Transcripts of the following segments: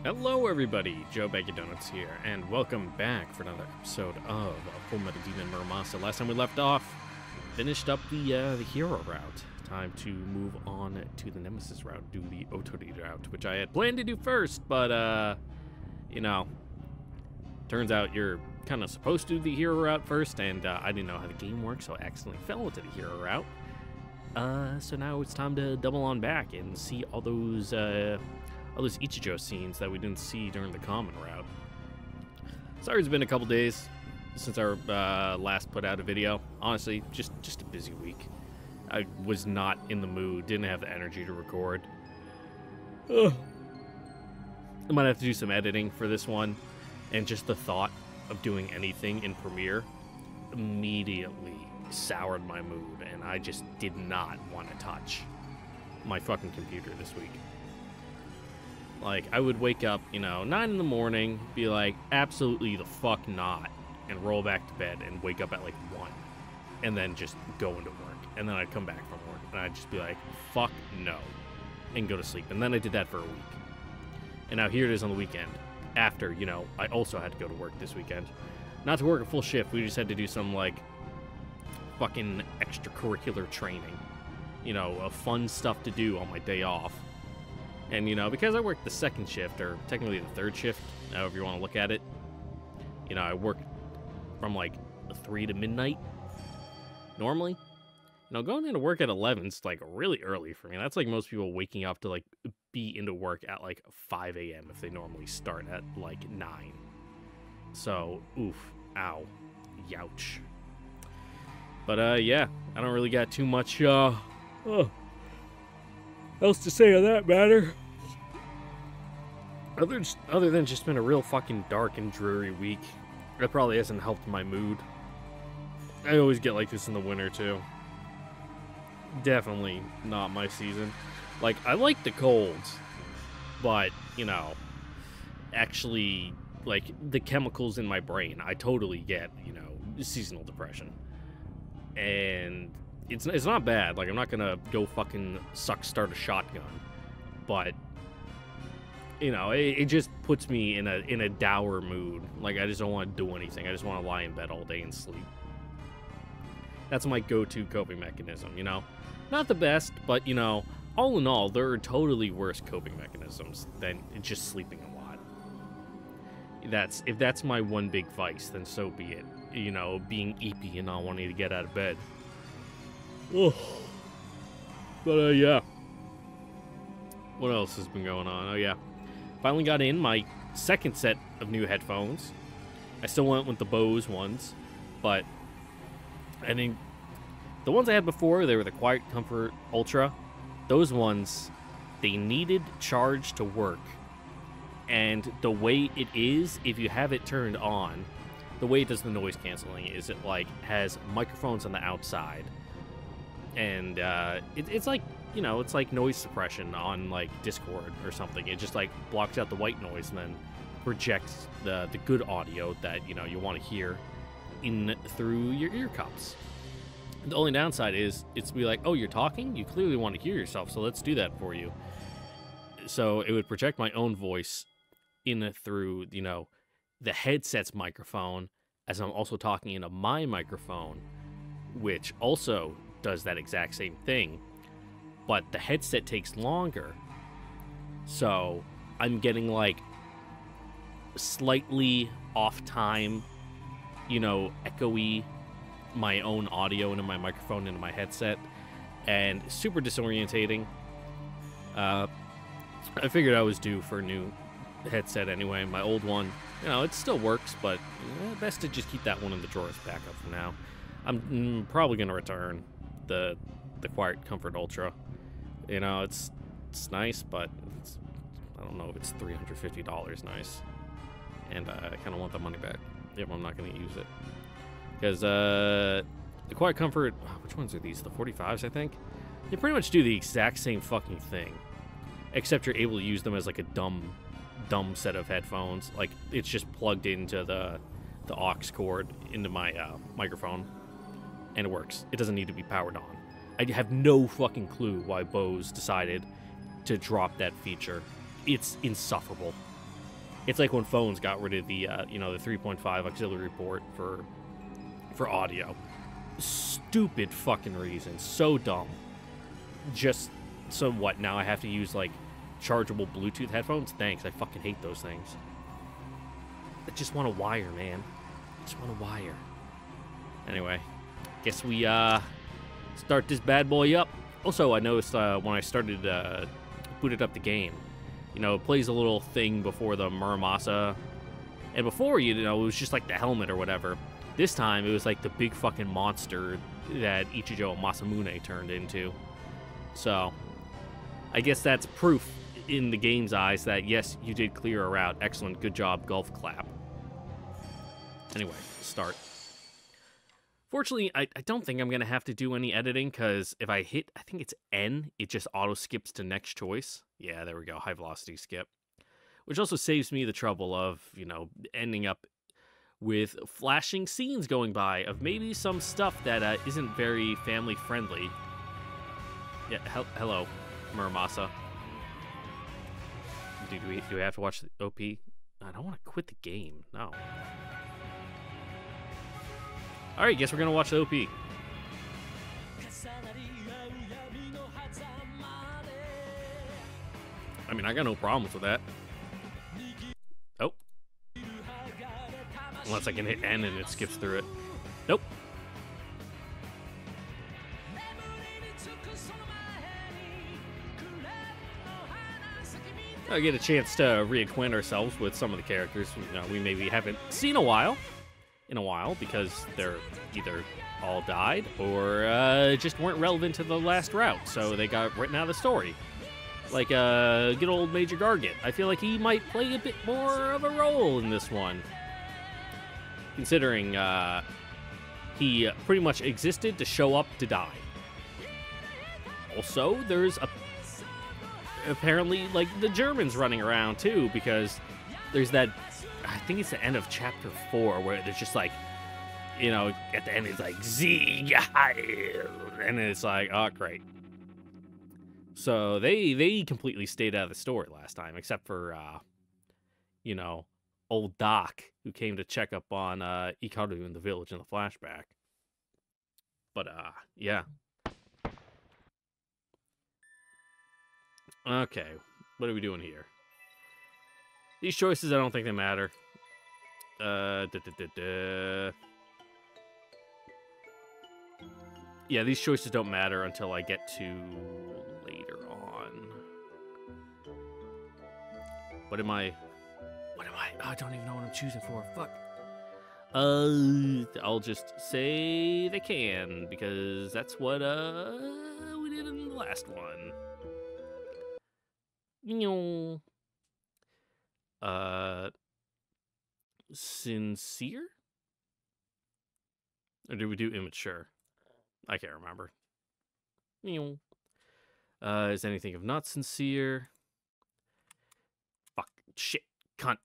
Hello everybody, Joe Bag of Donuts here, and welcome back for another episode of Full Metal Daemon Muramasa. Last time we left off, finished up the hero route. Time to move on to the Nemesis route, do the Otori route, which I had planned to do first, but, you know, turns out you're kind of supposed to do the hero route first, and I didn't know how the game works, so I accidentally fell into the hero route. So now it's time to double on back and see all those Ichijo scenes that we didn't see during the common route. Sorry it's been a couple days since our last put out a video. Honestly, just a busy week. I was not in the mood, didn't have the energy to record. Ugh. I might have to do some editing for this one, and just the thought of doing anything in Premiere immediately soured my mood, and I just did not want to touch my fucking computer this week. Like, I would wake up, 9 in the morning, be like, absolutely the fuck not, and roll back to bed and wake up at like 1, and then just go into work. And then I'd come back from work, and I'd just be like, fuck no, and go to sleep. And then I did that for a week. And now here it is on the weekend, after, I also had to go to work this weekend. Not to work a full shift, we just had to do some, like, fucking extracurricular training. Fun stuff to do on my day off. And, because I work the second shift, or technically the third shift, however you want to look at it, I work from, like, 3 to midnight, normally. Going into work at 11 is, like, really early for me. That's, like, most people waking up to, like, be into work at, like, 5 a.m. if they normally start at, like, 9. So, oof, ow, youch. But, yeah, I don't really got too much, else to say on that matter. Other than just been a real fucking dark and dreary week. That probably hasn't helped my mood. I always get like this in the winter, too. Definitely not my season. Like, I like the colds, but, actually, like, the chemicals in my brain, I totally get, seasonal depression. And it's not bad. Like, I'm not gonna go fucking start a shotgun, but it just puts me in a dour mood. Like, I just don't want to do anything. I just want to lie in bed all day and sleep. That's my go-to coping mechanism. Not the best, but all in all, there are totally worse coping mechanisms than just sleeping a lot. If that's my one big vice, then so be it. Being eepy and not wanting to get out of bed. Oh. But, yeah. What else has been going on? Oh, yeah. Finally got in my second set of new headphones. I still went with the Bose ones, but I think the ones I had before, they were the Quiet Comfort Ultra. Those ones, they needed charge to work. And the way it is, if you have it turned on, the way it does the noise canceling is it, like, has microphones on the outside. And it's like, it's like noise suppression on, like, Discord or something. It just, like, blocks out the white noise and then projects the good audio that, you want to hear in through your ear cups. The only downside is it's be like, oh, you're talking? You clearly want to hear yourself, so let's do that for you. So it would project my own voice in through, the headset's microphone as I'm also talking into my microphone, which also does that exact same thing. But the headset takes longer. So I'm getting, like, slightly off time, echoey my own audio into my microphone into my headset, and super disorientating. I figured I was due for a new headset anyway. My old one, it still works, but best to just keep that one in the drawer as backup for now. I'm probably gonna return the Quiet Comfort Ultra. It's nice, but I don't know if it's $350 nice, and I kind of want the money back if I'm not gonna use it. Because the Quiet Comfort, which ones are these? The 45s, I think? They pretty much do the exact same fucking thing, except you're able to use them as, like, a dumb set of headphones. Like, it's just plugged into the aux cord into my microphone, and it works. It doesn't need to be powered on. I have no fucking clue why Bose decided to drop that feature. It's insufferable. It's like when phones got rid of the, you know, the 3.5 auxiliary port for audio. Stupid fucking reason. So dumb. Just, so what, now I have to use, like, chargeable Bluetooth headphones? Thanks, I fucking hate those things. I just want a wire, man. I just want a wire. Anyway, guess we, start this bad boy up. Also, I noticed, when I started, booted up the game, you know, it plays a little thing before the Muramasa. And before, you know, it was just like the helmet or whatever. This time, it was like the big fucking monster that Ichijo Masamune turned into. So, I guess that's proof in the game's eyes that, yes, you did clear a route. Excellent, good job, golf clap. Anyway, start. Fortunately, I don't think I'm going to have to do any editing, because if I hit, I think it's N, it just auto-skips to next choice. Yeah, there we go, high-velocity skip. Which also saves me the trouble of, you know, ending up with flashing scenes going by of maybe some stuff that isn't very family-friendly. Yeah, hello, Muramasa. Do we have to watch the OP? I don't want to quit the game, no. Alright, guess we're gonna watch the OP. I mean, I got no problems with that. Oh. Unless I can hit N and it skips through it. Nope. I get a chance to reacquaint ourselves with some of the characters, you know, we maybe haven't seen in a while, because they're either all died or just weren't relevant to the last route, so they got written out of the story. Like good old Major Gargant. I feel like he might play a bit more of a role in this one, considering he pretty much existed to show up to die. Also, there's apparently, like, the Germans running around, too, because there's that, I think it's the end of chapter 4, where there's just, like, you know, at the end it's like, Sieg Heil, and it's like, oh, great. So they completely stayed out of the story last time, except for, you know, old Doc, who came to check up on Ikaru in the village in the flashback. But, yeah. Okay, what are we doing here? These choices, I don't think they matter. Yeah, these choices don't matter until I get to later on. What am I? Oh, I don't even know what I'm choosing for. Fuck. I'll just say they can, because that's what, we did in the last one. Sincere? Or did we do immature? I can't remember. Is anything of not sincere? Fuck. Shit. Cunt.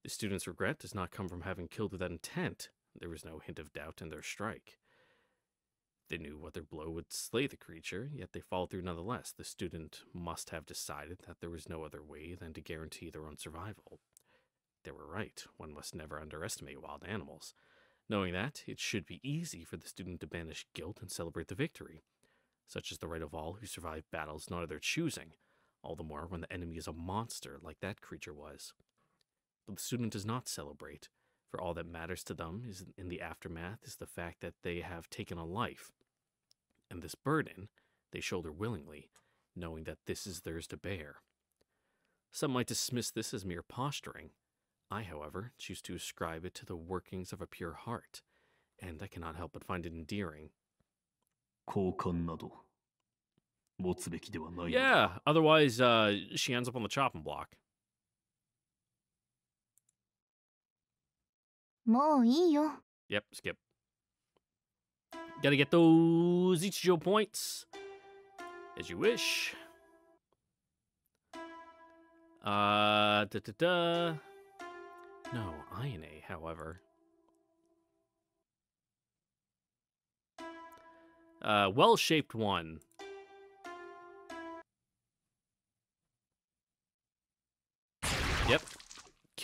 The student's regret does not come from having killed with that intent. There was no hint of doubt in their strike. They knew what their blow would slay the creature, yet they followed through nonetheless. The student must have decided that there was no other way than to guarantee their own survival. They were right. One must never underestimate wild animals. Knowing that, it should be easy for the student to banish guilt and celebrate the victory. Such is the right of all who survive battles not of their choosing, all the more when the enemy is a monster like that creature was. But the student does not celebrate, for all that matters to them is in the aftermath is the fact that they have taken a life. And this burden they shoulder willingly, knowing that this is theirs to bear. Some might dismiss this as mere posturing. I, however, choose to ascribe it to the workings of a pure heart, and I cannot help but find it endearing. Yeah, otherwise, she ends up on the chopping block. もういいよ。 Yep, skip. Gotta get those Ichijo points. As you wish. No, Ayane, however. Well-shaped one.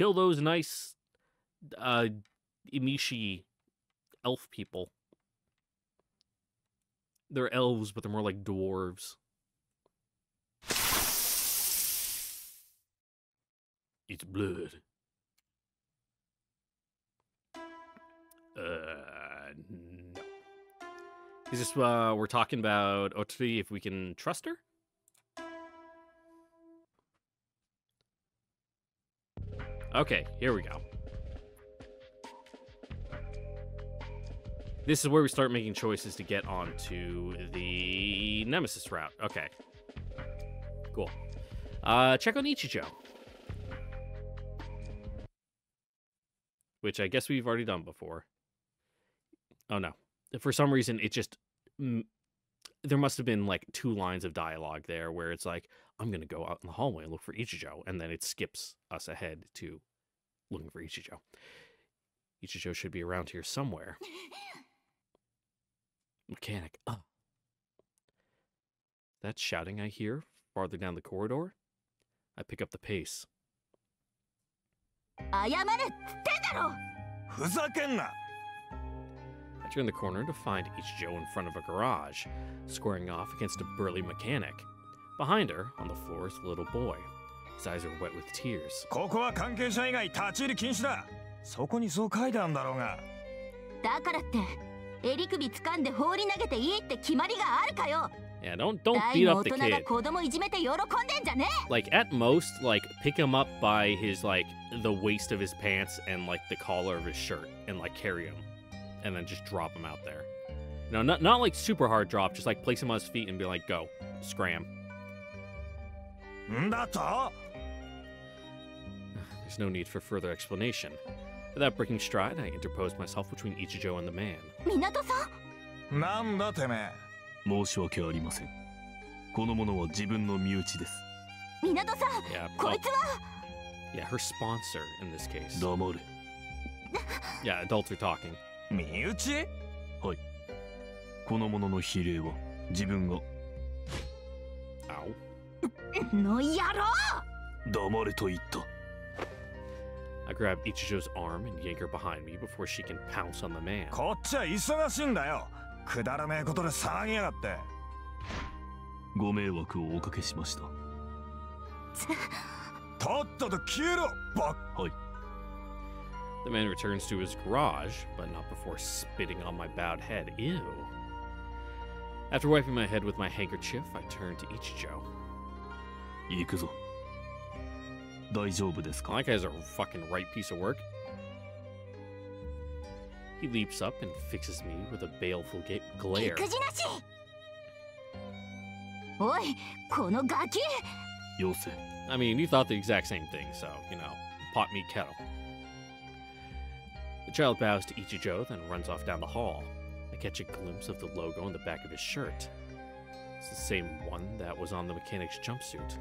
kill those nice Imishi elf people. They're elves, but they're more like dwarves. It's blood. No. Is this we're talking about Otri, if we can trust her? Okay, here we go. This is where we start making choices to get onto the Nemesis route. Okay. Cool. Check on Ichijo. Which I guess we've already done before. Oh, no. For some reason, it just... there must have been, like, 2 lines of dialogue there where it's like, I'm going to go out in the hallway and look for Ichijo. And then it skips us ahead to looking for Ichijo. Ichijo should be around here somewhere. Mechanic. Oh. That shouting I hear farther down the corridor? I pick up the pace. I turn the corner to find Ichijo in front of a garage, squaring off against a burly mechanic. Behind her, on the floor, is a little boy. His eyes are wet with tears. Yeah, don't beat up the kid. Like, at most, like, pick him up by his, like, the waist of his pants and, like, the collar of his shirt and, like, carry him. And then just drop him out there. You know, not like super hard drop, just, like, place him on his feet and be like, go. Scram. There's no need for further explanation. Without breaking stride, I interposed myself between Ichijo and the man. Minato-san? Yeah, her sponsor in this case. Yeah, adults are talking. Ow. I grab Ichijo's arm and yank her behind me before she can pounce on the man. The man returns to his garage, but not before spitting on my bowed head. Ew. After wiping my head with my handkerchief, I turn to Ichijo. That guy's a fucking right piece of work. He leaps up and fixes me with a baleful glare. I mean, you thought the exact same thing, so, you know, pot me kettle. The child bows to Ichijo, then runs off down the hall. I catch a glimpse of the logo on the back of his shirt. It's the same one that was on the mechanic's jumpsuit.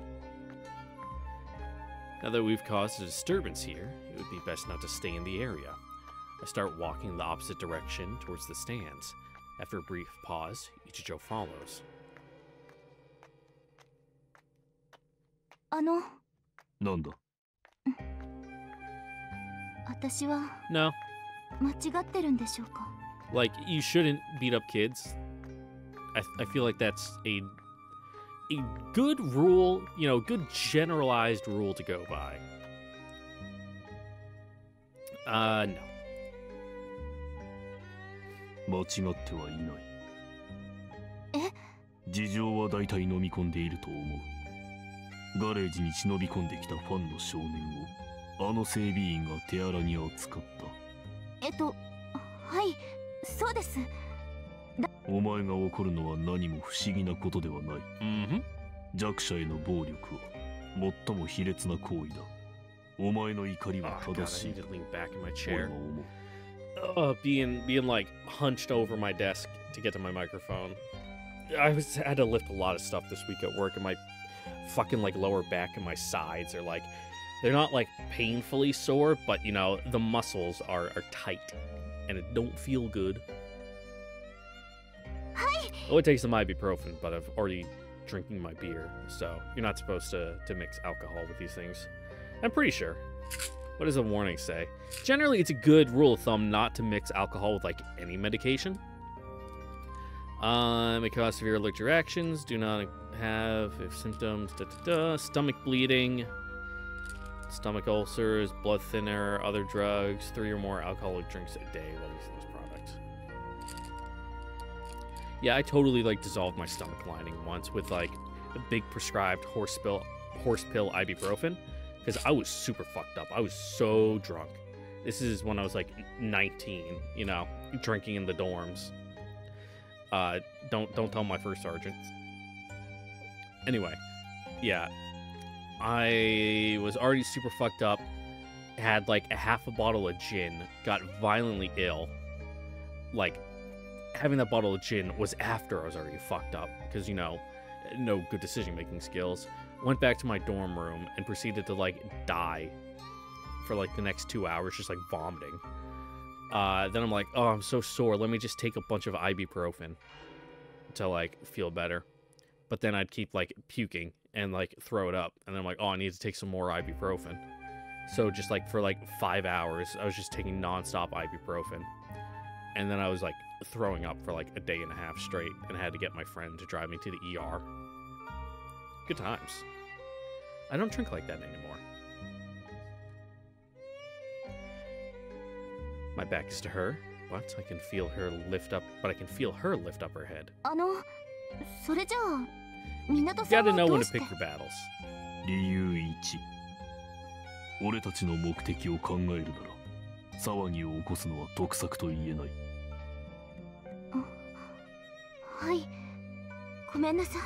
Now that we've caused a disturbance here, it would be best not to stay in the area. I start walking in the opposite direction towards the stands. After a brief pause, Ichijo follows. No. Like, you shouldn't beat up kids. I feel like that's a good rule, you know, good generalized rule to go by. No. 間違ってはいない。え？事情は大体飲み込んでいると思う。ガレージに忍び込んできたファンの少年をあの整備員が手荒に扱った。はい、そうです。お前が怒るのは何も不思議なことではない。弱者への暴力は最も卑劣な行為だ。お前の怒りは正しい。俺は思う。Being like hunched over my desk to get to my microphone. Had to lift a lot of stuff this week at work, and my fucking like lower back and my sides are like, they're not like painfully sore, but you know, the muscles are tight and it don't feel good. Oh, it takes some ibuprofen, but I've already drinking my beer, so you're not supposed to mix alcohol with these things. I'm pretty sure. What does the warning say? Generally, it's a good rule of thumb not to mix alcohol with, like, any medication. It can cause severe allergic reactions. Do not have if symptoms. Stomach bleeding, stomach ulcers, blood thinner, other drugs. 3 or more alcoholic drinks a day while using this product. Yeah, I totally, like, dissolved my stomach lining once with, like, a big prescribed horse pill ibuprofen. Because I was super fucked up. I was so drunk. This is when I was, like, 19, you know, drinking in the dorms. Don't tell my first sergeant. Anyway, yeah. I was already super fucked up. Had, like, a half a bottle of gin. Got violently ill. Like, having that bottle of gin was after I was already fucked up. Because, you know, no good decision-making skills. Went back to my dorm room and proceeded to, like, die for, like, the next 2 hours, just, like, vomiting. Then I'm like, oh, I'm so sore. Let me just take a bunch of ibuprofen to, like, feel better. But then I'd keep, like, puking and, like, throw it up. And then I'm like, oh, I need to take some more ibuprofen. So just, like, for, like, 5 hours, I was just taking nonstop ibuprofen. And then I was, like, throwing up for, like, a day and a half straight and had to get my friend to drive me to the ER. Good times. I don't drink like that anymore. My back is to her. What? I can feel her lift up, but I can feel her lift up her head. You gotta know when to pick your battles. 理由1、俺たちの目的を考えるなら、騒ぎを起こすのは得策と言えない。はい、ごめんなさい。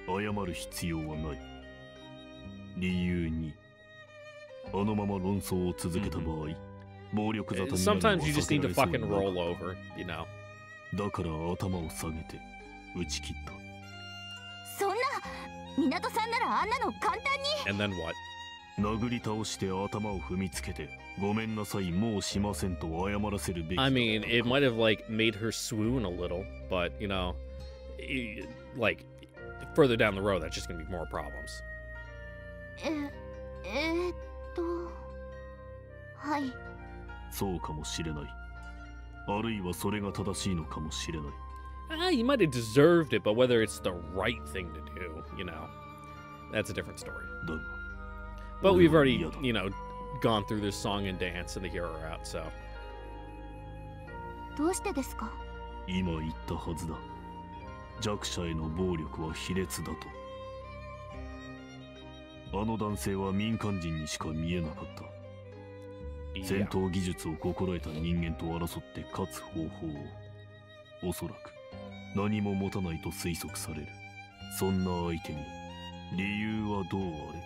謝る必要はない。理由2、あのまま論争を続けた場合、暴力沙汰になるのは避けられそうだ。 Sometimes you just need to fucking roll over, you know. だから頭を下げて打ち切った。そんな、港さんならあんなの簡単に。 And then what? 殴り倒して頭を踏みつけて、ごめんなさい、もうしませんと謝らせるべきだ。I mean, it might have, like, made her swoon a little, but, you know, like, further down the road, that's just gonna be more problems. はい。そうかもしれない。あるいはそれが正しいのかもしれない。You might have deserved it, but whether it's the right thing to do, you know, that's a different story. だが、 But we've already, you know, gone through this song and dance and the hero route, so. どうしてですか？今言ったはずだ。弱者への暴力は卑劣だと。あの男性は民間人にしか見えなかった。戦闘技術を心得た人間と争って勝つ方法を、おそらく何も持たないと推測される。そんな相手に理由はどうあれ、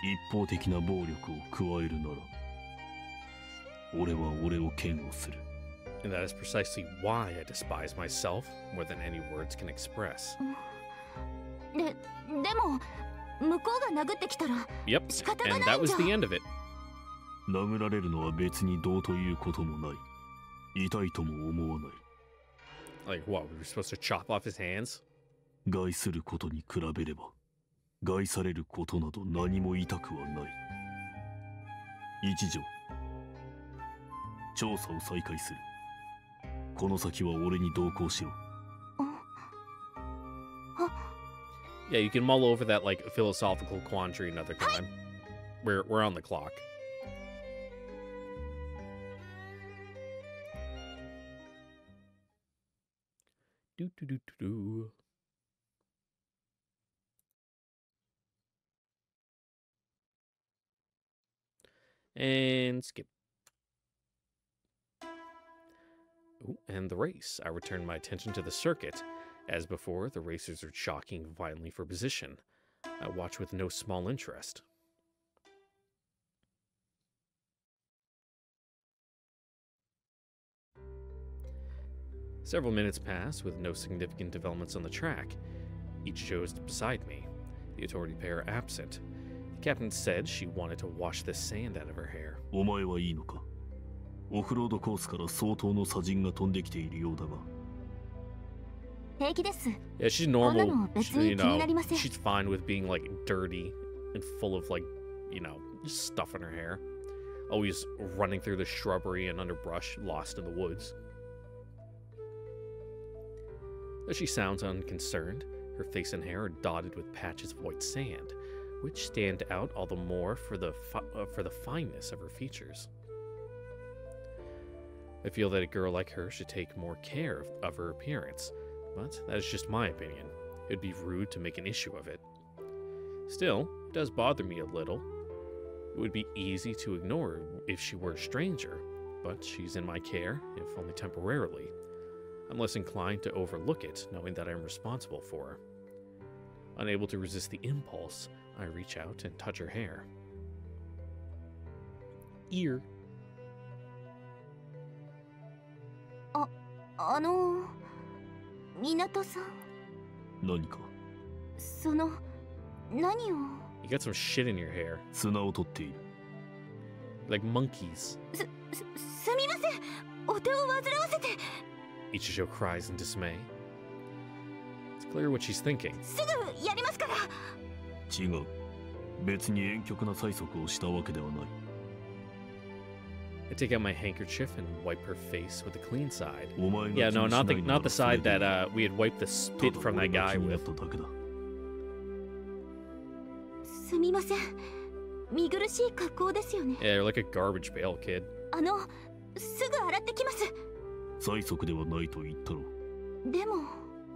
一方的な暴力を加えるなら、俺は俺を嫌悪する。 And that is precisely why I despise myself more than any words can express. でも向こうが殴ってきたら Yep, 仕方が and な that いんじ was ゃ。 the end of it. 殴られるのは別にどうということもない。痛いとも思わない。 Like, what, we were supposed to chop off his hands? 害することに比べれば、害されることなど何も痛くはない。一条、調査を再開する。この先は俺に同行しろ。Yeah, you can mull over that, like, philosophical quandary another time. We're on the clock. Do do do do do. And skip. Ooh, and the race. I returned my attention to the circuit. As before, the racers are jockeying violently for position. I watch with no small interest. Several minutes pass with no significant developments on the track. Each shows beside me. The authority pair are absent. The captain said she wanted to wash the sand out of her hair. お前はいいのか？オフロードコースから相当の砂塵が飛んできているようだが。平気です。 Yeah, she's normal. こんなの別に気になりません。 she's fine with being like dirty and full of like, you know, stuff in her hair. always running through the shrubbery and underbrush, lost in the woods. Though she sounds unconcerned, her face and hair are dotted with patches of white sand, which stand out all the more for the fineness of her features. I feel that a girl like her should take more care of her appearance, but that is just my opinion. It would be rude to make an issue of it. Still, it does bother me a little. It would be easy to ignore if she were a stranger, but she's in my care, if only temporarily. I'm less inclined to overlook it, knowing that I'm responsible for her. Unable to resist the impulse, I reach out and touch her hair. Ear. 港さん。何か。その、何を。You got some shit in your hair. 砂を取っている。Like monkeys. すみません。お手を煩わせて。Ichijo cries in dismay. It's clear what she's thinking. すぐやりますから。違う。別に婉曲な催促をしたわけではない。I take out my handkerchief and wipe her face with the clean side. お前が Yeah, no, 気にしない not the なら side that we had wiped the た spit だ from 俺 that が guy 気になっ with. ただけだ。すみません。見苦しい格好ですよね。Yeah, you're like a garbage pail kid. すぐ洗ってきます。催促ではないと言ったろう。でも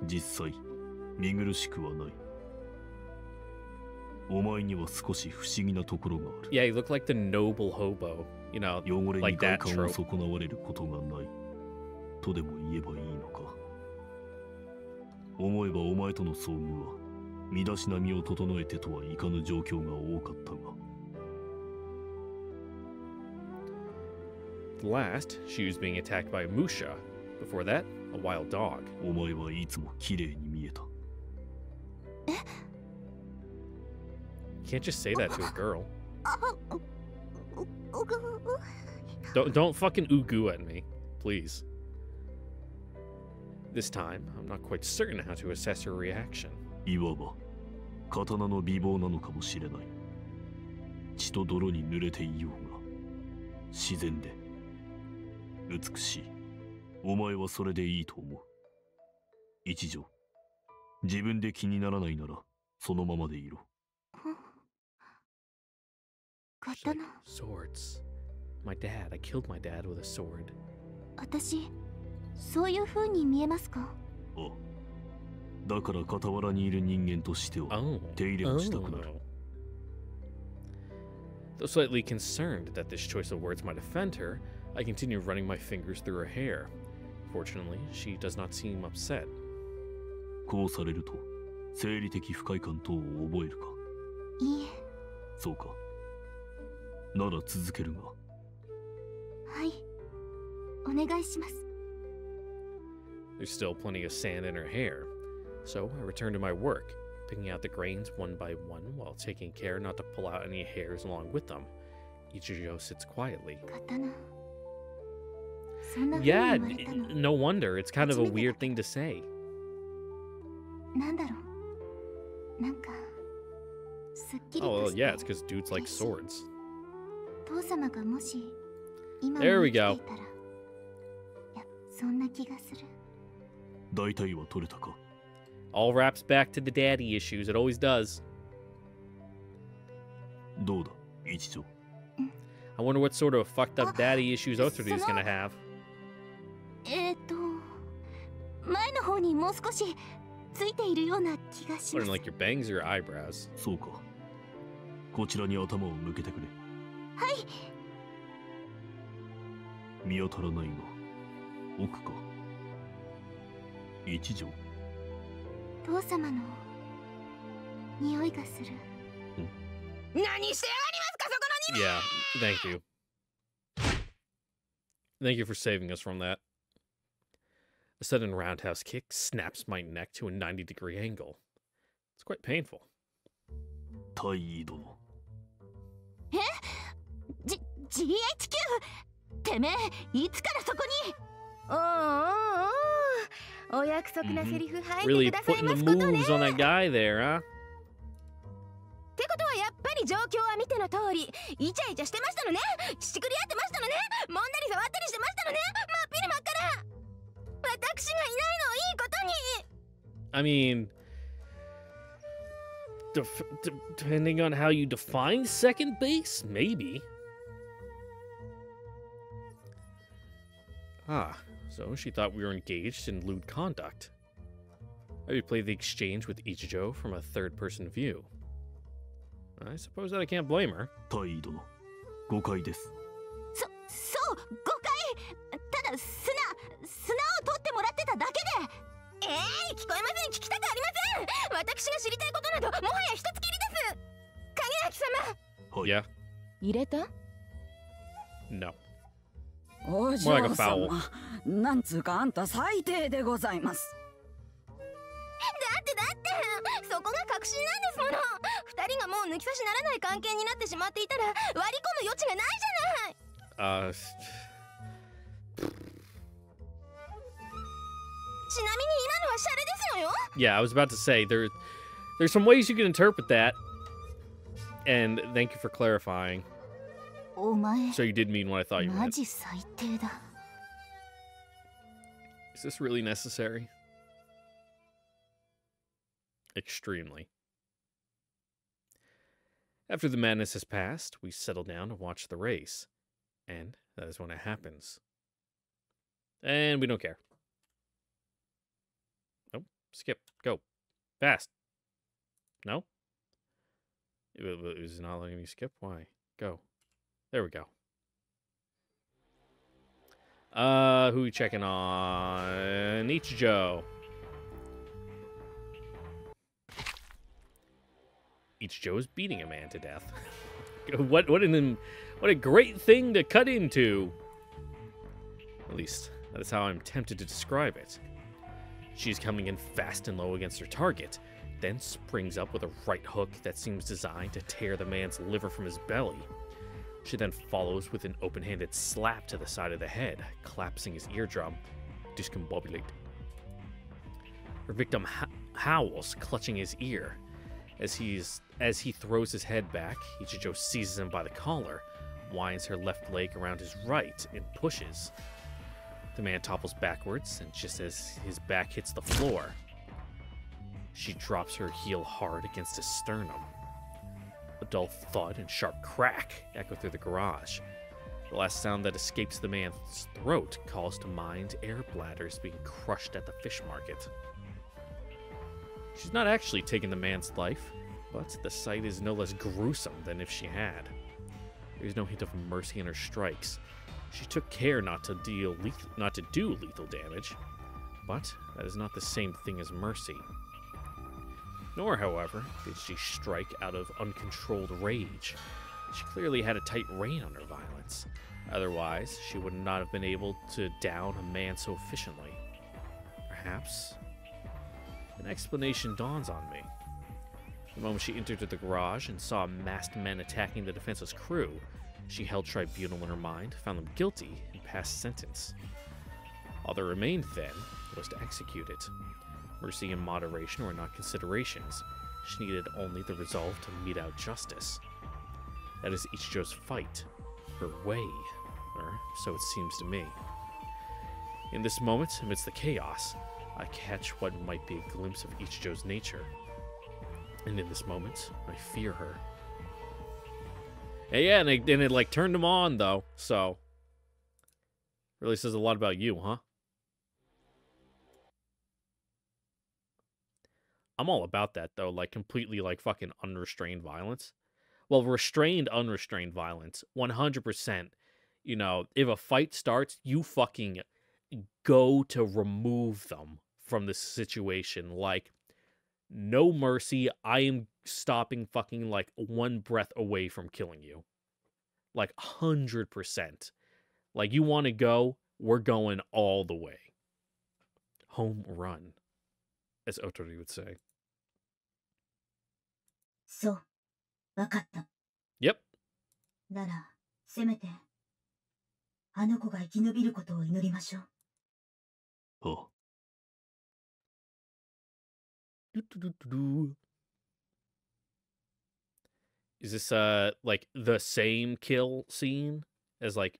実際見苦しくはない。お前には少し不思議なところがある。Yeah, you look like the noble hobo. You know, 汚れに like 快 that 感を trope. 損なわれることがないとでも言えばいいのか。思えばお前との遭遇は身だしなみを整えてとはいかぬ状況が多かったが。Last, she was being attacked by a Musha. Before that, a wild dog. お前はいつも綺麗に見えた。You can't just say that to a girl. うぐ Don't fucking ugu at me, please. This time, I'm not quite certain how to assess her reaction. いわば刀の美貌なのかもしれない。血と泥に濡れていようが自然で美しい。お前はそれでいいと思う。一条、自分で気にならないならそのままでいろ。She's like, 刀。 swords. My dad. I killed my dad with a sword. 私そういう風に見えますか。ああ、だから傍らにいる人間としては Oh. 手入れをしたくなる。Though slightly concerned that this choice of words might offend her, I continue running my fingers through her hair. Fortunately, she does not seem upset. こうされると生理的不快感等を覚えるか。いいえ。そうか。なら続けるが。はい。お願いします。There's still plenty of sand in her hair, so I return to my work, picking out the grains one by one while taking care not to pull out any hairs along with them. Ichijo sits quietly. 刀。そんな風に Yeah, 言われたの。 no wonder. It's kind of a weird thing to say. なんだろう。なんかすっきり Oh, と well, して。 yeah, it's because dudes like swords. 父様がもし今も There 生 we きて go. いたら、いや、そんな気がする。大体は取れたか。 All wraps back to the daddy issues. It always does. どうだ、一条。 I wonder what sort of fucked up daddy issues Otsuru is gonna have. 前の方にもう少しついているような気がしま Wondering す。 like your bangs or your eyebrows. そうか。こちらに頭を向けてくれ。はい。見当たらないが、奥か。一条。父様の匂いがする。何してやがりますか、そこの Yeah, thank you. Thank you for saving us from that. A sudden roundhouse kick snaps my neck to a 90-degree angle. It's quite painful. 大尉殿。GHQ てめえいつからそこに。お約束なセリフ入って Really ください putting ま the すことね。 moves on that guy there, huh? ってことはやっぱりり状況は見ての通り、イチャイチャしてましたのね。しくり合ってましたのね。揉んだり触ったりしてましたのね。真っ昼間から私がいないのをいいことに。 I mean, depending on how you define second base, maybe. Ah, so she thought we were engaged in lewd conduct. I would play the exchange with Ichijo from a third-person view. I suppose that I can't blame her. 態度の誤解です。そう、誤解。ただ砂を取ってもらってただけで。聞こえません。聞きたくありません。私が知りたいことなどもはや一つきりです。影明様。はい。Yeah? 入れた？ No. お More like a 嬢 foul. 様、なんつうかあんた最低でございます。だってそこが確信なんですもの。二人がもう抜き差しならない関係になってしまっていたら割り込む余地がないじゃない。ちなみに今のはシャレですのよ。 Yeah, I was about to say, there's some ways you can interpret that. And thank you for clarifying. お前 So you did mean what I thought you マ meant. ジ最低だ。 Is this really necessary? Extremely. After the madness has passed, we settle down to watch the race. And that is when it happens. And we don't care. Nope. Skip. Go. Fast. No? It was not letting me skip? Why? Go. There we go. Who are we checking on? Ichijo. Ichijo is beating a man to death. What a great thing to cut into. At least, that is how I'm tempted to describe it. She's coming in fast and low against her target, then springs up with a right hook that seems designed to tear the man's liver from his belly. She then follows with an open-handed slap to the side of the head, collapsing his eardrum, discombobulate. Her victim howls, clutching his ear. As he throws his head back, Ichijo seizes him by the collar, winds her left leg around his right, and pushes. The man topples backwards, and just as his back hits the floor, she drops her heel hard against his sternum. A dull thud and sharp crack echo through the garage. The last sound that escapes the man's throat calls to mind air bladders being crushed at the fish market. She's not actually taken the man's life, but the sight is no less gruesome than if she had. There's no hint of mercy in her strikes. She took care not to do lethal damage, but that is not the same thing as mercy. Nor, however, did she strike out of uncontrolled rage. She clearly had a tight rein on her violence. Otherwise, she would not have been able to down a man so efficiently. Perhaps an explanation dawns on me. The moment she entered the garage and saw masked men attacking the defenseless crew, she held tribunal in her mind, found them guilty, and passed sentence. All that remained then was to execute it. Mercy and moderation were not considerations. She needed only the resolve to mete out justice. That is Ichijo's fight, her way, or so it seems to me. In this moment, amidst the chaos, I catch what might be a glimpse of Ichijo's nature. And in this moment, I fear her. And yeah, and it like turned him on though, so really says a lot about you, huh? I'm all about that though, like completely like fucking unrestrained violence. Well, restrained, unrestrained violence, 100%. You know, if a fight starts, you fucking go to remove them from the situation. Like, no mercy. I am stopping fucking like one breath away from killing you. Like 100%. Like, you want to go, we're going all the way. Home run, as Otori would say. そう、わかった。 Yep. なら、せめて、あの子が生き延びることを祈りましょう。ああ。Is this like the same kill scene as like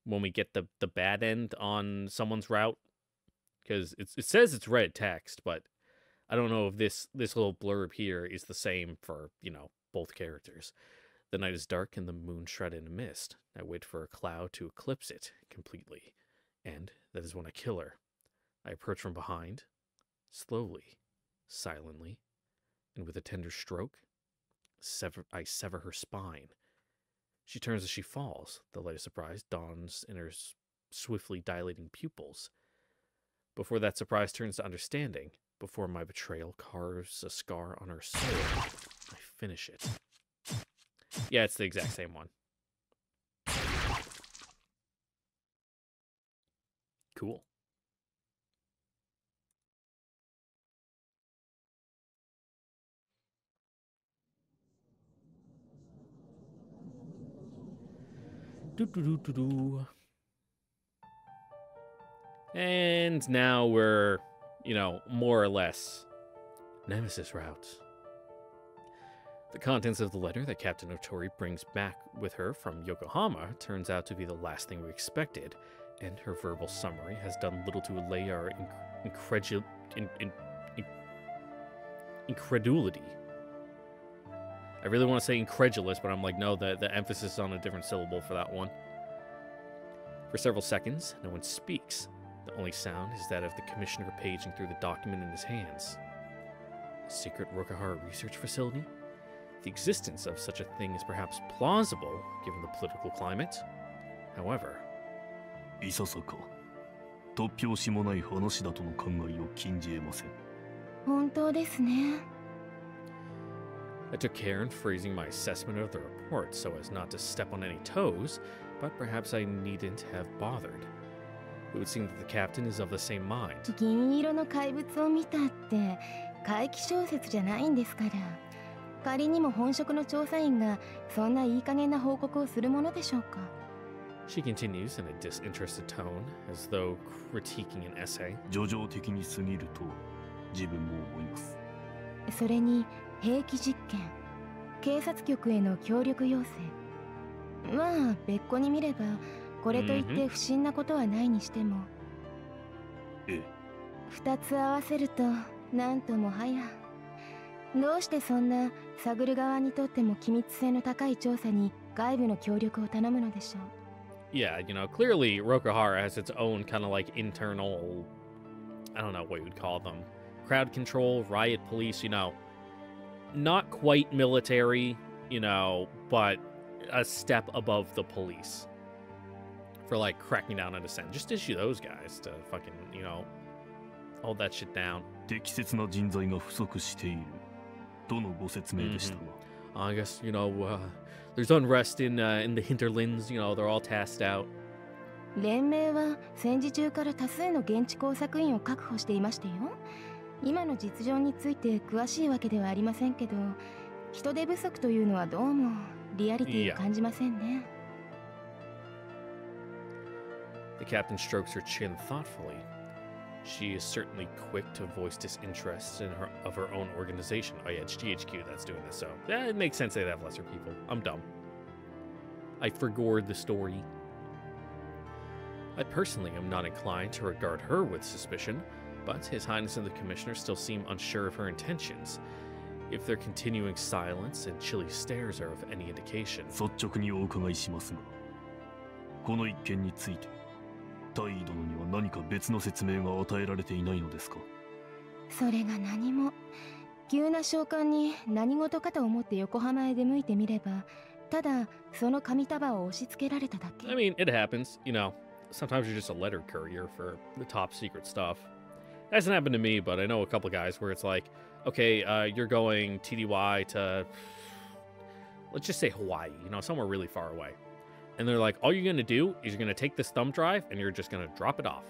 when we get the bad end on someone's route? Because it says it's red text, but I don't know if this little blurb here is the same for, both characters. The night is dark and the moon shrouded in mist. I wait for a cloud to eclipse it completely. And that is when I kill her. I approach from behind, slowly, silently, and with a tender stroke, I sever her spine. She turns as she falls. The light of surprise dawns in her swiftly dilating pupils. Before that surprise turns to understanding, before my betrayal carves a scar on her soul, I finish it. Yeah, it's the exact same one. Cool. And now we're, more or less Nemesis routes. The contents of the letter that Captain Otori brings back with her from Yokohama turns out to be the last thing we expected, and her verbal summary has done little to allay our incredulity. I really want to say incredulous, but I'm like, no, the emphasis is on a different syllable for that one. For several seconds, no one speaks. The only sound is that of the commissioner paging through the document in his hands. A secret Rokuhara research facility? The existence of such a thing is perhaps plausible, given the political climate. However... いささか、突拍子もない話だとの考えを禁じ得ません。本当ですね。I took care in phrasing my assessment of the report so as not to step on any toes, but perhaps I needn't have bothered. It would seem that the captain is of the same mind. 銀色の怪物を見たって怪奇小説じゃないんですから。仮にも本職の調査員がそんないい加減な報告をするものでしょうか。She continues in a disinterested tone, as though critiquing an essay. 叙情的に過ぎると自分も思います。それに兵器実験、警察局への協力要請。まあ別個に見ればこれといって不審なことはないにしても。ええ。二つ合わせるとなんともはや。どうしてそんな探る側にとっても機密性の高い調査に外部の協力を頼むのでしょう。Yeah, clearly Rokuhara has its own kind of like internal, I don't know what you would call them, crowd control, riot police, not quite military, but a step above the police for like cracking down on dissent. Just issue those guys to fucking, hold that shit down. 適切な人材が不足しているとのご説明でしたが。I guess, there's unrest in the hinterlands, they're all tasked out. 連盟は戦時中から多数の現地工作員を確保していましたよ。今の実情について詳しいわけではありませんけど、人手不足というのはどうもリアリティを感じませんね。The captain strokes her chin thoughtfully. She is certainly quick to voice disinterest of her own organization. Oh yeah, it's GHQ that's doing this, so yeah, it makes sense they'd have lesser people. I'm dumb. I forgored the story. I personally am not inclined to regard her with suspicion, but His Highness and the Commissioner still seem unsure of her intentions. If their continuing silence and chilly stares are of any indication. 率直にお伺いしますが、この一件について。大尉殿には何か別の説明が与えられていないのですか？それが何も。急な召喚に何事かと思って横浜へ出向いてみれば、ただその紙束を押し付けられただけ。I mean, it happens, Sometimes you're just a letter courier for the top secret stuff. That hasn't happened to me, but I know a couple guys where it's like, okay, you're going TDY to, let's just say Hawaii, somewhere really far away. And they're like, all you're going to do is you're going to take this thumb drive and you're just going to drop it off.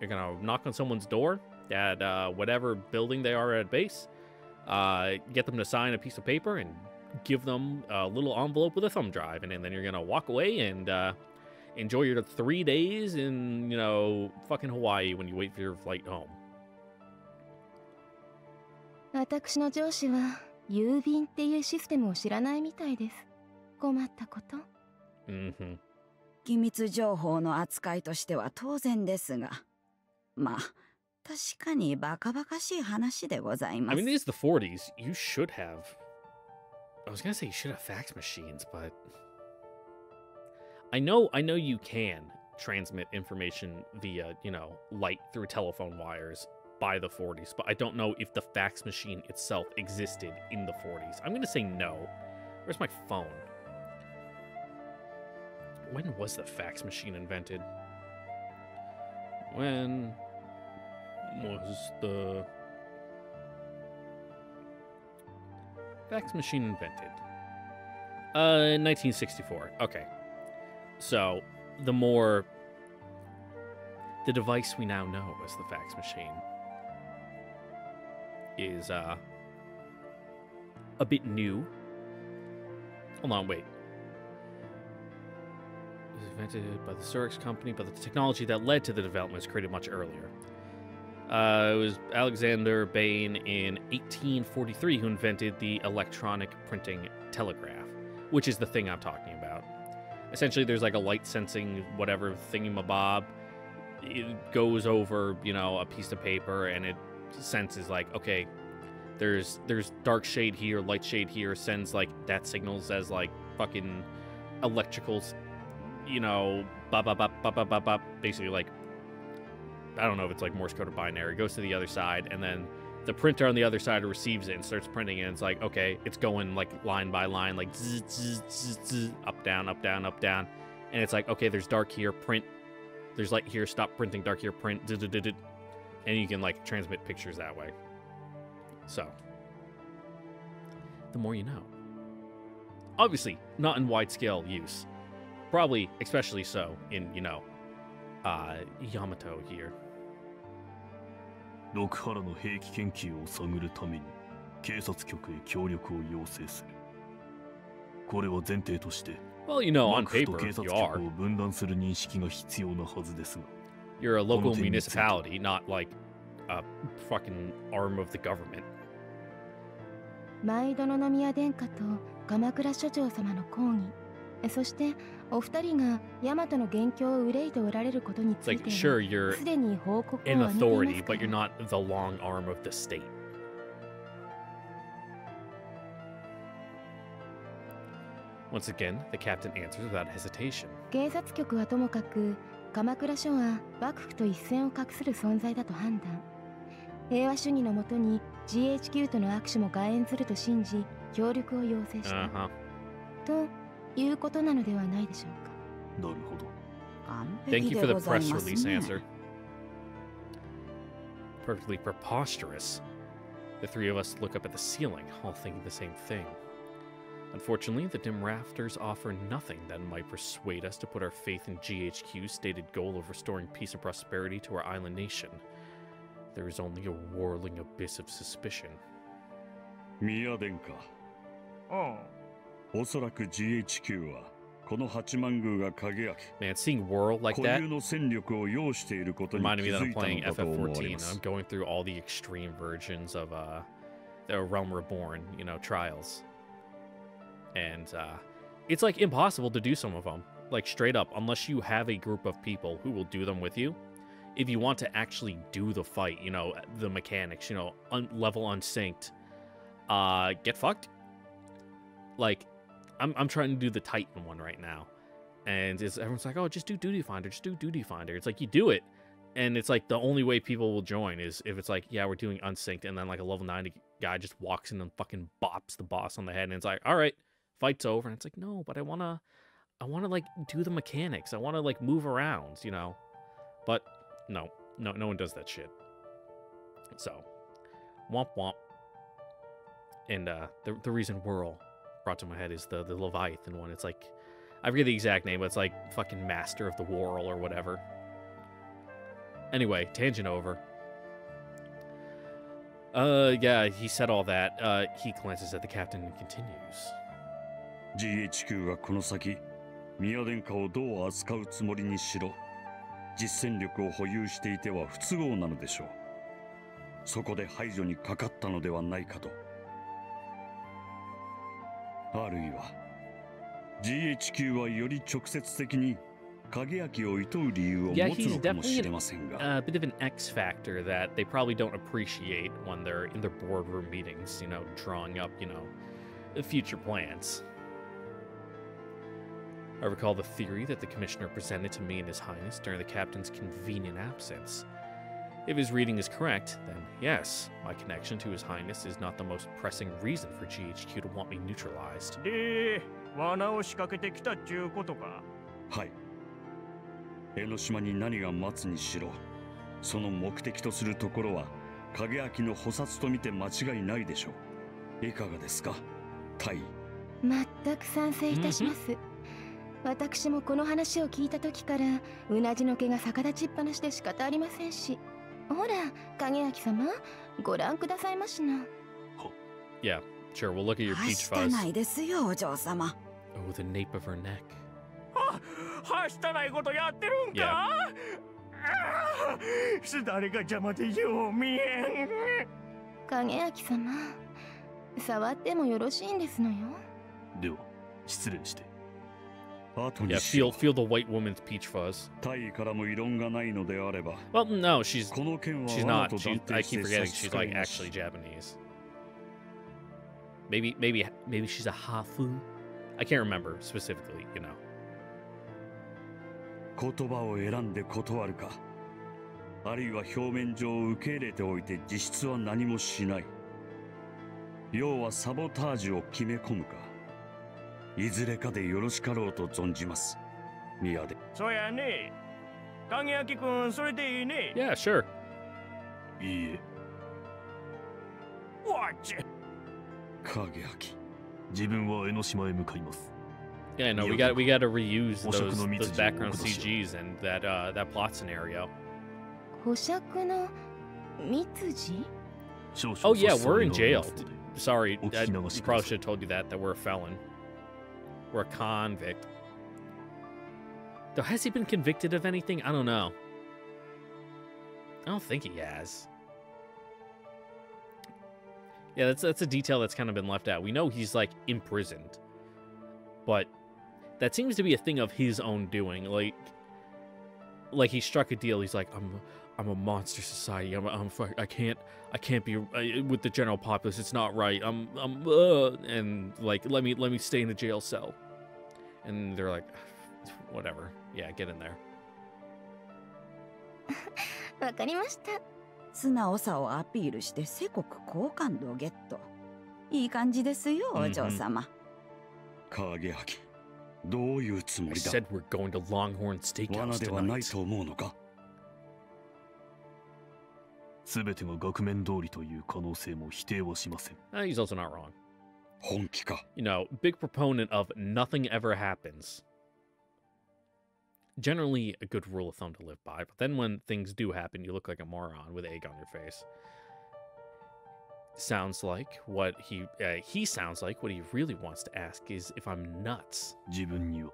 You're going to knock on someone's door at whatever building they are at base, get them to sign a piece of paper and give them a little envelope with a thumb drive. And then you're going to walk away and enjoy your 3 days in, fucking Hawaii when you wait for your flight home. 私の上司は郵便っていうシステムを知らないみたいです。困ったこと。機密情報の扱いとしては当然ですが、まあ確かにバカバカしい話でございます。I mean, these are the 40s. You should have. I was gonna say you should have fax machines, but I know you can transmit information via, you know, light through telephone wires by the 40s, but I don't know if the fax machine itself existed in the 40s. I'm gonna say no. Where's my phone? When was the fax machine invented? When was the fax machine invented? 1964. Okay. So, the device we now know as the fax machine is, a bit new. Hold on, wait. It was invented by the Xerox company, but the technology that led to the development was created much earlier. It was Alexander Bain in 1843 who invented the electronic printing telegraph, which is the thing I'm talking about. Essentially, there's like a light sensing whatever thingamabob. It goes over, you know, a piece of paper, and it senses like, okay, there's dark shade here, light shade here, sends like that signals as like fucking electricals, you know, basically like, I don't know if it's like Morse code or binary. It goes to the other side, and then the printer on the other side receives it and starts printing it. And it's like, okay, it's going like line by line, like zzz, zzz, zzz, zzz, up, down, up, down, up, down. And it's like, okay, there's dark here, print. There's light here, stop printing, dark here, print. And you can like transmit pictures that way. So, the more you know. Obviously, not in wide scale use. Probably, especially so in, you know, Yamato here. 六原の兵器研究を探るために警察局へ協力を要請する。これは前提として、well, you know, on 幕府と paper, 警察 you 局 are. を分断する認識が必要なはずですが。You're a local municipality, not like a fucking arm of the government. 毎度の宮殿下と鎌倉所長様の講義、そしてお二人が大和の元凶を憂いておられることについてはすでに報告を上げていますから。 An authority, but you're not the long arm of the state. Once again, the captain answers without hesitation. 警察局はともかく鎌倉署は幕府と一線を画する存在だと判断。平和主義のもとに GHQ との握手も外縁すると信じ協力を要請した、ということなのではないでしょうか。なるほど。Thank you for the press release answer. Perfectly preposterous. The three of us look up at the ceiling, all thinking the same thing. Unfortunately, the dim rafters offer nothing that might persuade us to put our faith in GHQ's stated goal of restoring peace and prosperity to our island nation. There is only a whirling abyss of suspicion. 宮殿下。おそらく GHQ はこの八幡宮が鍵開け。 Man, seeing Whirl like 固 that 有の戦力を要していることに気 reminded me that づ I'm いたの playing だと思われ FF14 ま and す。 I'm going through all the extreme versions of the Realm Reborn, you know, trials. And it's like impossible to do some of them, like straight up, unless you have a group of people who will do them with you. If you want to actually do the fight, you know, the mechanics, you know, level unsynced, get fucked. Like, I'm trying to do the Titan one right now, and everyone's like, oh, just do Duty Finder, just do Duty Finder. It's like, you do it, and it's like the only way people will join is if it's like, yeah, we're doing unsynced, and then like a level 90 guy just walks in and fucking bops the boss on the head, and it's like, all right, fight's over. And it's like, no, but I wanna like do the mechanics. I wanna like move around, you know. But no one does that shit. So, womp womp. And the reason Whirl brought to my head is the Leviathan one. It's like, I forget the exact name, but it's like fucking Master of the Whirl or whatever. Anyway, tangent over. Yeah, he said all that. He glances at the captain and continues. GHQ がこの先、宮殿下をどう扱うつもりにしろ、実戦力を保有していては不都合なのでしょう。そこで排除にかかったのではないかと。あるいは GHQ はより直接的に影焼を厭う理由を Yeah, 持つ he's のかもし definitely れませんが、 a bit of an X factor that they probably don't appreciate when they're in their boardroom meetings, you know, drawing up, you know, future plans. I recall the theory that the commissioner presented to me and His Highness during the captain's convenient absence. If his reading is correct, then yes, my connection to His Highness is not the most pressing reason for GHQ to want me neutralized. で、罠を仕掛けてきたっちゅうことか。はい。江ノ島に何が待つにしろ、その目的とするところは影焼の捕殺と見て間違いないでしょう。いかがですか、大尉。全く賛成いたします。私もこの話を聞いた時からうなじの毛が逆立ちっぱなしで仕方ありませんし、ほら影焼様ご覧くださいましな。 Yeah, sure, we'll look at your は peach した fuzz. ないですよ、お嬢様。 Oh, the nape of her neck. はしたないことやってるんか。すだれが邪魔でよう見えん。影焼様、触ってもよろしいんですのよ。では失礼して。後に Yeah, しよ feel う。 the white woman's peach fuzz. 大尉からも異論がないのであれば、 Well, no, she's この件は she's 罠 not. と She, 断 I 定し keep て forgetting 差し she's 支 like えなし。 actually Japanese. Maybe she's a hafu. I can't remember specifically, you know. 言葉を選んで断るか、あるいは表面上受け入れておいて実質は何もしない。要はサボタージュを決め込むか、いずれかでよろしかろうと存じます。宮で。そうやね。影焼くん、それでいいね。 Yeah, sure. いいえ、わっち。影焼。自分は江ノ島へ向かいます。 Yeah, no, we got to reuse Oshaku those no those Mitsuji background Okudoshi. CGs and that plot scenario. 保釈の密字？ 少々 Oh yeah, 差し障 we're り in があり jail. ますので Sorry, お聞き流し we くだ probably さい。 should have told you that we're a felon. We're a convict. Though, has he been convicted of anything? I don't know. I don't think he has. Yeah, that's a detail that's kind of been left out. We know he's like imprisoned, but that seems to be a thing of his own doing. Like he struck a deal. He's like, I'm a monster society. I can't be with the general populace. It's not right. And like let me stay in the jail cell. And they're like, whatever. Yeah, get in there. わかりました。素直さをアピールして世国好感度ゲット。いい感じですよ、お嬢様。影焼。どういうつも I りだ。 said we're going to Longhorn 罠 Steakhouse ではない tonight. と思うのか。すべてが額面通りという可能性も否定はしません。He's also not wrong. 本気か。 You know, big proponent of nothing ever happens. Generally a good rule of thumb to live by, but then when things do happen, you look like a moron with egg on your face. Sounds like what he sounds like what he really wants to ask is if I'm nuts. 自分には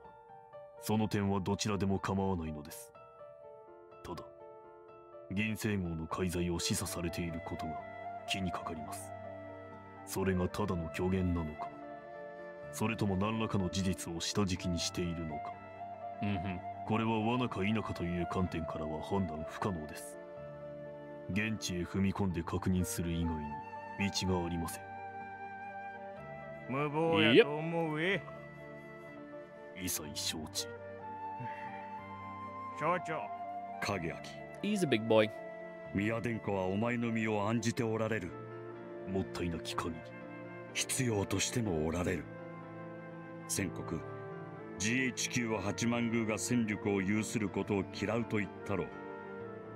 その点はどちらでも構わないのです。ただ銀星号の介在を示唆されていることが気にかかります。それがただの虚言なのか、それとも何らかの事実を下敷きにしているのか。これは罠か否かという観点からは判断不可能です。現地へ踏み込んで確認する以外に道がありません。無謀やと思うえ。一切承知。省庁。影焼。 He's a big boy. 宮殿下はお前の身を案じておられる。もったいなき限り必要としてもおられる。先国 GHQ は八幡宮が戦力を有することを嫌うと言ったろう。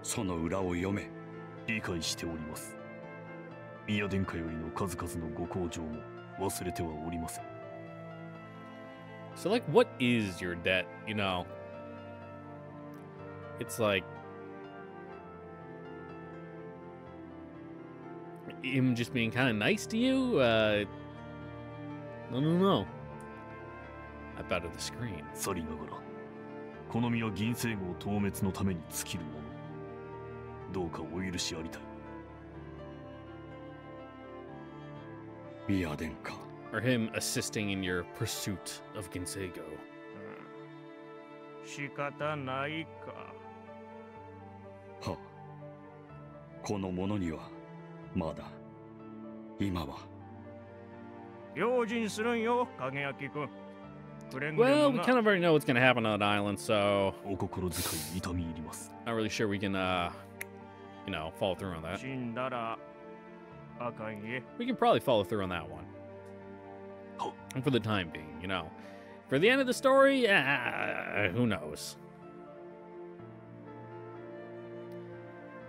その裏を読め。理解しております。宮殿下よりの数々のご厚情も忘れてはおりません。 So like what is your debt, you know? It's like him just being kind of nice to you? I don't know. I better the screen. さりながらこの身は銀星号討滅のために尽きるもの。どうかお許しありたい。宮殿下。or him assisting in your pursuit of Ginseigo. 仕方ないか。はこの者にはまだ今は用心するんよ、影明君。Well, we kind of already know what's going to happen on that island, so お心遣い痛み入ります。 not really sure we can, you know, follow through on that. 死んだらあかんえ。 We can probably follow through on that one. And for the time being, you know. For the end of the story, who knows?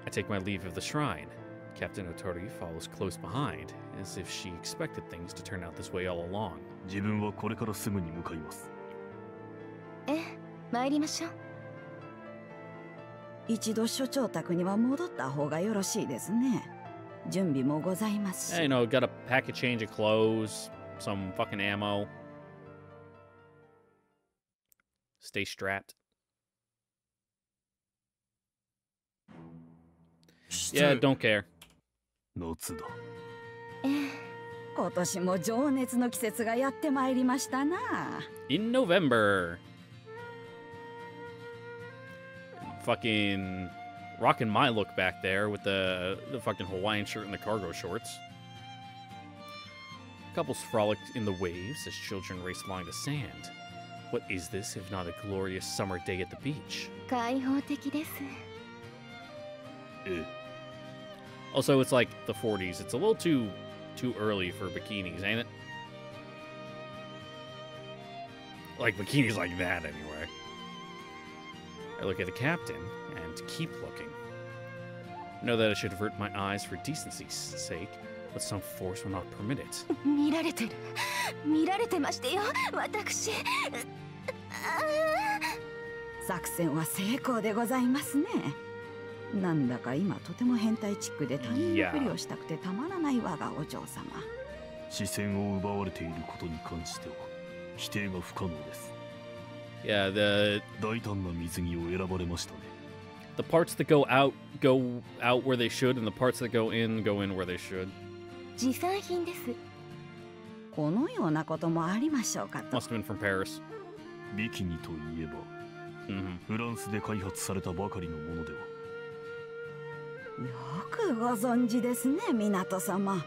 I take my leave of the shrine. Captain Otori follows close behind, as if she expected things to turn out this way all along. 自分はこれからすぐに向かいます。参りましょう。一度所長宅には戻った方がよろしいですね。準備もございますし。You know, got a pack of change of clothes, some fucking ammo. Stay strapped. Yeah, don't care. 夏だ。今年も情熱の季節がやってまいりましたな。In November. Fucking rocking my look back there with the fucking Hawaiian shirt and the cargo shorts. Couples frolic in the waves as children race along the sand. What is this if not a glorious summer day at the beach? 開放的です。Also, it's like the 40s. It's a little too early for bikinis, ain't it? Like bikinis like that, anyway. I look at the captain and keep looking. I know that I should avert my eyes for decency's sake, but some force will not permit it. 見られてる。見られてましてよ、私。作戦は成功でございますね。なんだか今とても変態チックで他人のふりをしたくてたまらない我がお嬢様。視線を奪われていることに関しては否定が不可能です。Yeah, 大胆な水着を選ばれましたね。the parts that go out where they should, and the parts that go in where they should. 持参品です。このようなこともありましょうかと。 Must have been from Paris. ビキニといえば、フランスで開発されたばかりのものでは。よくご存知ですね、港様。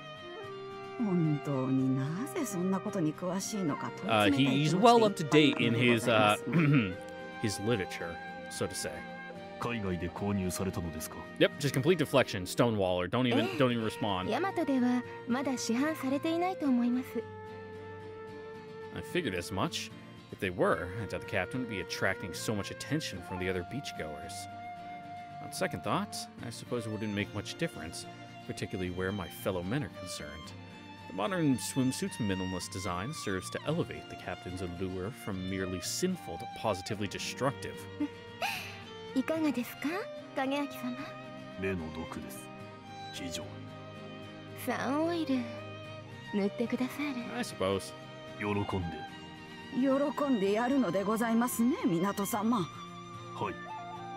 本当になぜそんなことに詳しいのかと。He's well up to date in his his literature, so to say. 海外で購入されたのですか？ Yep, just complete deflection, Stonewaller. Don't even respond. ヤマトではまだ市販されていないと思います。I figured as much. If they were, I doubt the captain would be attracting so much attention from the other beachgoers. On second thought, I suppose it wouldn't make much difference, particularly where my fellow men are concerned. The modern swimsuit's minimalist design serves to elevate the captain's allure from merely sinful to positively destructive. いかがですか、影明様。目の毒です。非常に。サンオイル塗ってくださる。I suppose. 喜んで。喜んでやるのでございますね、港様。はい。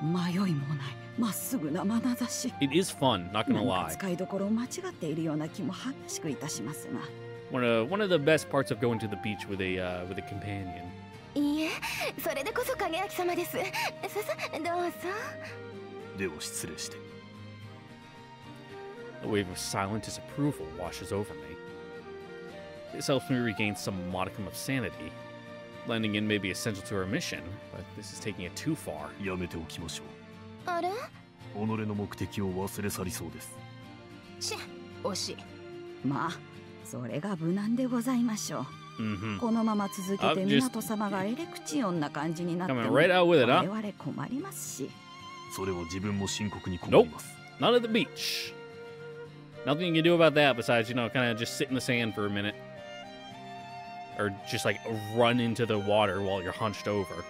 迷いもないまっすぐな眼差し。 It is fun, not gonna なんか lie. 使いどころを間違っているような気も激しくいたしますが。One of the best parts of going to the beach with a companion. いいえ、それでこそ影明様です。さどうぞ。では失礼して。A wave of silent disapproval washes over me. This helps me regain some modicum of sanity. Blending in may be essential to our mission, but this is taking it too far. やめておきましょう。あれ？己の目的を忘れ去りそうです。惜しい。まあ、それが無難でございましょう。Mm-hmm. このまま続けて港様がエレクチオンな感じになっても Coming right out with it, huh? 我々困りますし。それは自分も深刻に困ります。Not at the beach. Nothing you can do about that besides, you know, kind of just sit in the sand for a minute. Or just like run into the water while you're hunched over.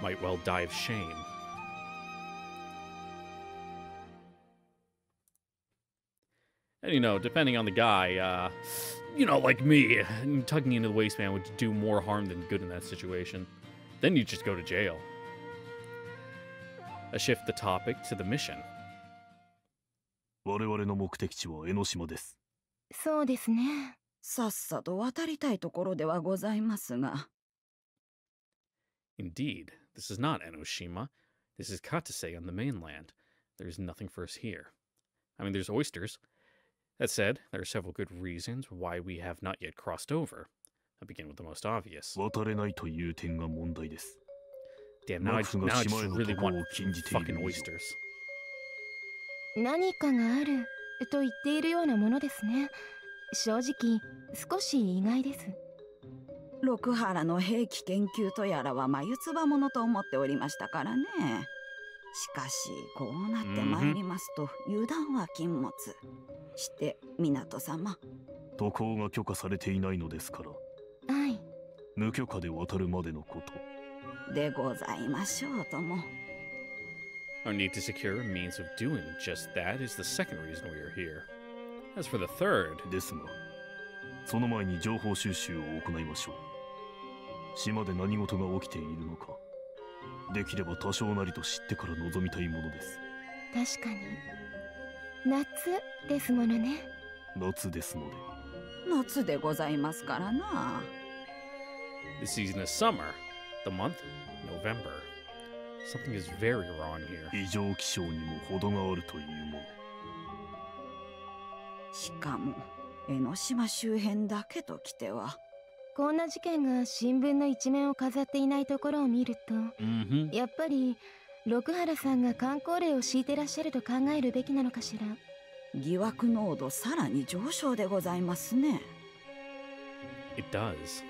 Might well die of shame. And you know, depending on the guy, you know, like me, tugging into the waistband would do more harm than good in that situation. Then you just go to jail. I shift the topic to the mission. 我々の目的地は江ノ島です。そうですね。さっさと渡りたいところではございますが。Indeed, this is not Enoshima. This is Katasei on the mainland. There's nothing for us here. I mean, there's oysters. That said, there are several good reasons why we have not yet crossed over. I'll begin with the most obvious. 渡れないという点が問題です。 Damn, now I just really want fucking oysters. 何かがあると言っているようなものですね。正直少し意外です。六原の兵器研究とやらは眉唾者と思っておりましたからね。しかしこうなってまいりますと、油断は禁物して港様。渡航が許可されていないのですから。はい。無許可で渡るまでのこと。でございましょうとも。Our need to secure a means of doing just that is the second reason we are here. As for the third... ですが、その前に情報収集を行いましょう。島で何事が起きているのか、できれば多少なりと知ってから臨みたいものです。確かに。夏ですものね。夏ですので。夏でございますからな。The season is summer. The month, November. Something is very wrong here. 異常気象にも程があるというもの。しかも江ノ島周辺だけときては。こんな事件が新聞の一面を飾っていないところを見ると、やっぱり六原さんが箝口令を敷いてらっしゃると考えるべきなのかしら。疑惑濃度さらに上昇でございますね。It does.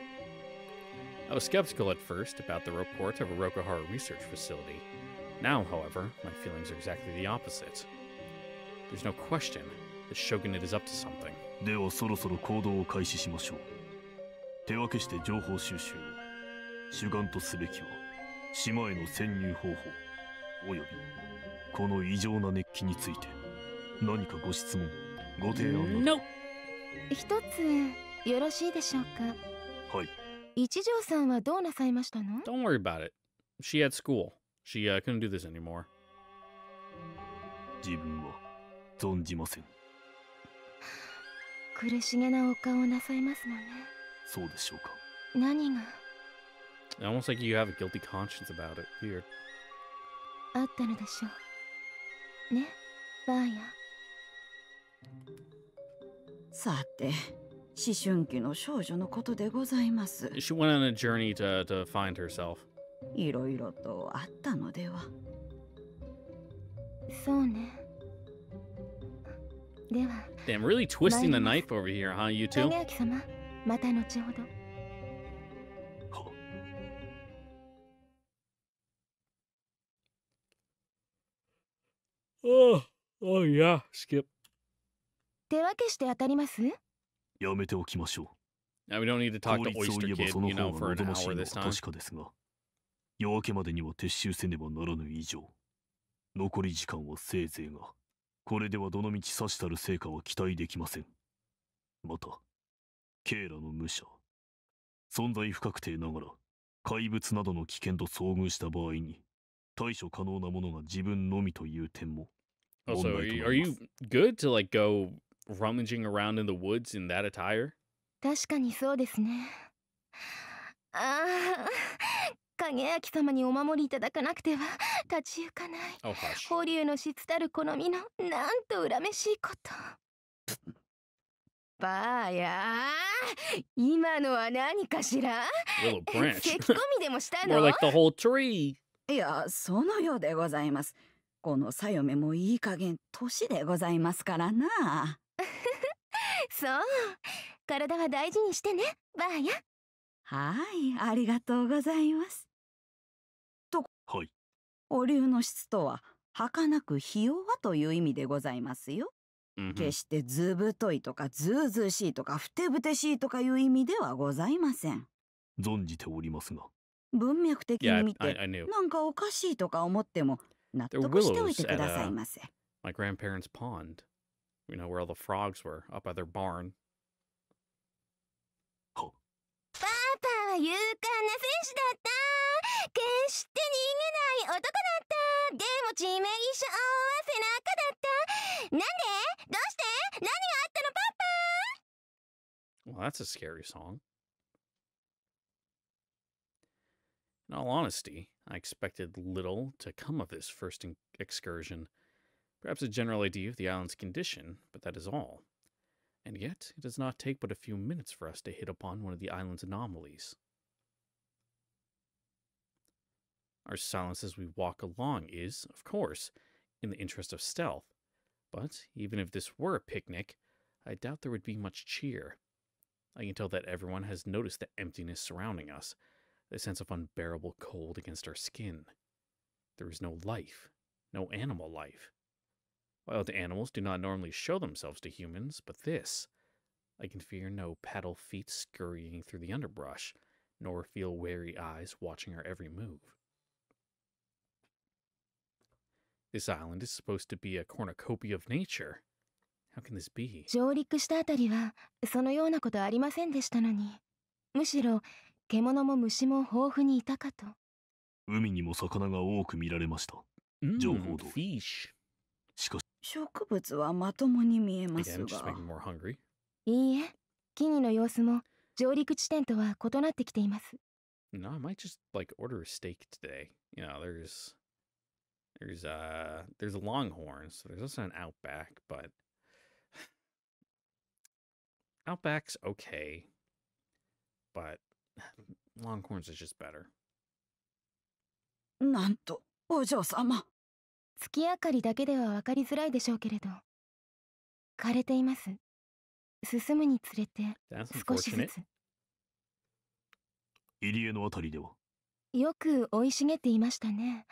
I was skeptical at first about the report of a Rokuhara research facility. Now, however, my feelings are exactly the opposite. There's no question the shogunate is up to something. ではそろそろ行動を開始しましょう。手分けして情報収集を。主眼とすべきは島への潜入方法およびこの異常な熱気について何かご質問ご提案など。一つよろしいでしょうか。はい。一条さんはどうなさいましたの？ Don't worry about it. She had school. She couldn't do this anymore. 自分は存じません。苦しげなお顔をなさいますのね。そうでしょうか。何が？ Almost like you have a guilty conscience about it. Weird. あったのでしょう。ね、バーヤ。さて、思春期の少女のことでございます。She went on a journey to find herself. いろいろとあったのでは。そうね。では。Damn, really twisting the knife over here, huh, you two? 影明様、また後ほど。Oh, oh yeah, skip. 手分けして当たります？やめておきましょう。 Now we don't need to talk to 法律を Oyster 言えば Kid, その you 方 know, が for an 望ましい hour のは this time. 確かですが、夜明けまでには撤収せねばならぬ以上、残り時間はせいぜいが、これではどの道さしたる成果は期待できません。また、ケイラの武者、存在不確定ながら、怪物などの危険と遭遇した場合に、対処可能なものが自分のみという点も。Also, are you good to like go rummaging around in the woods in that attire? 確かにそうですね。ああ、影明様にお守りいただかなくては立ち行かない。Oh, hush. 法隆の質たる好みのなんと恨めしいこと。ばあやー、今のは何かしら？ Little branch. 咳込みでもしたの？ More like the whole tree. いや、そのようでございます。このさよめもいい加減年でございますからな。そう、体は大事にしてね、ばあや。はい、ありがとうございます。と、はい。お龍の質とは儚くひ弱という意味でございますよ。決してずぶといとかずうずうしいとかふてぶてしいとかいう意味ではございません。存じておりますが。文脈的に見て、I knew. なんかおかしいとか思っても納得しておいてくださいませ。My grandparents' pond. You know, where all the frogs were, up by their barn. パパは勇敢な戦士だった。決して逃げない男だった。でも致命傷は背中だった。なんで？どうして？何があったの、パパ？ that's a scary song. In all honesty, I expected little to come of this first excursion. Perhaps a general idea of the island's condition, but that is all. And yet, it does not take but a few minutes for us to hit upon one of the island's anomalies. Our silence as we walk along is, of course, in the interest of stealth. But even if this were a picnic, I doubt there would be much cheer. I can tell that everyone has noticed the emptiness surrounding us, the sense of unbearable cold against our skin. There is no life, no animal life. Wild animals do not normally show themselves to humans, but this, I can fear no paddle feet scurrying through the underbrush, nor feel wary eyes watching our every move. This island is supposed to be a cornucopia of nature. How can this be? 上陸したあたりはそのようなことありませんでしたのに、むしろ獣も虫も豊富にいたかと。海にも魚が多く見られました。情報通り。しかし植物はまともに見えます Again, just が making me more hungry. いいえ、木々の様子も上陸地点とは異なってきています。No, I might just like order a steak today. You know, there's Longhorns, so there's also an Outback, but Outback's okay, but Longhorns is just better. なんとお嬢様。月明かりだけでは分かりづらいでしょうけれど、枯れています。進むにつれて That's 少しず unfortunate. つ。入り江のあたりではよく生い茂っていましたね。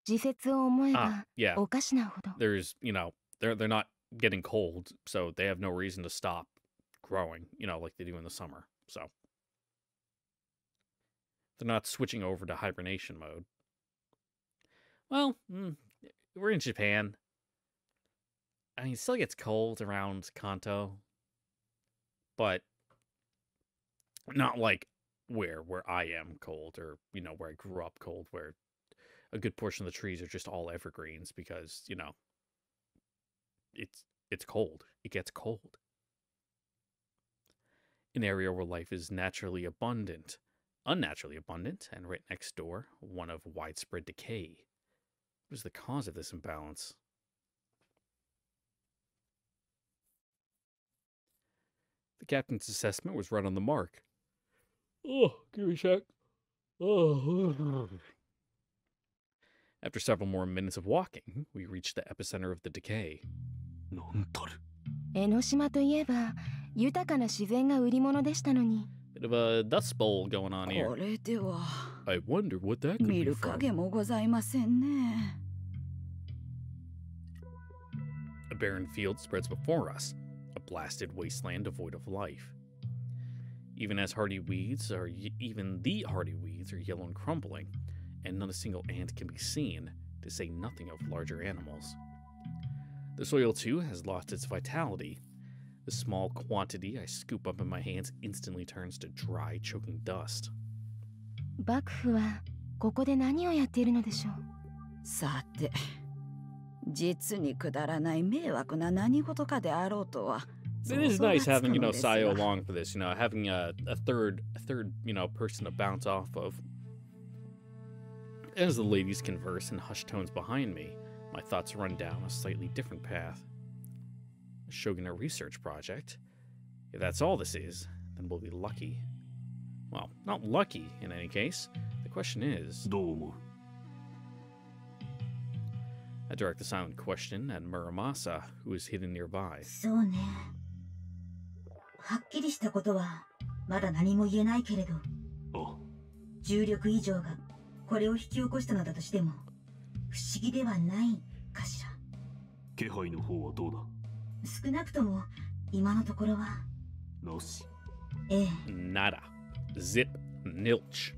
時節を思え Ah, ば yeah. おかしなほど。There's, you know, they're not getting cold, so they have no reason to stop growing, you know, like they do in the summer. So they're not switching over to hibernation mode. Well, we're in Japan. I mean, it still gets cold around Kanto, but not like where I am cold, or, you know, where I grew up cold, where a good portion of the trees are just all evergreens because, you know, it's cold. It gets cold. An area where life is unnaturally abundant, and right next door, one of widespread decay. What is the cause of this imbalance? The captain's assessment was right on the mark. Oh, give me a sec. Oh. After several more minutes of walking, we reached the epicenter of the decay. なんたる。江ノ島といえば豊かな自然が売り物でしたのに。Bit of a dust bowl going on こ here. れでは I wonder what that could 見 be る from. 影もございませんね。A barren field spreads before us, a blasted wasteland devoid of life. Even the hardy weeds are yellow and crumbling, and not a single ant can be seen, to say nothing of larger animals. The soil, too, has lost its vitality. The small quantity I scoop up in my hands instantly turns to dry, choking dust. 幕府はここで何をやっているのでしょう。さて、実にくだらない迷惑な何事かであろうとは。 It is nice having, you know, Sayo along for this, you know, having a third, you know, person to bounce off of. As the ladies converse in hushed tones behind me, my thoughts run down a slightly different path. A Shogunate research project? If that's all this is, then we'll be lucky. Well, not lucky in any case. The question is... どう思う？ I direct the silent question at Muramasa, who is hidden nearby. そうね。はっきりしたことはまだ何も言えないけれど、あ、重力異常がこれを引き起こしたのだとしても不思議ではないかしら。気配の方はどうだ？少なくとも今のところは。なし。ええ。 Nada. Zip. Nilch.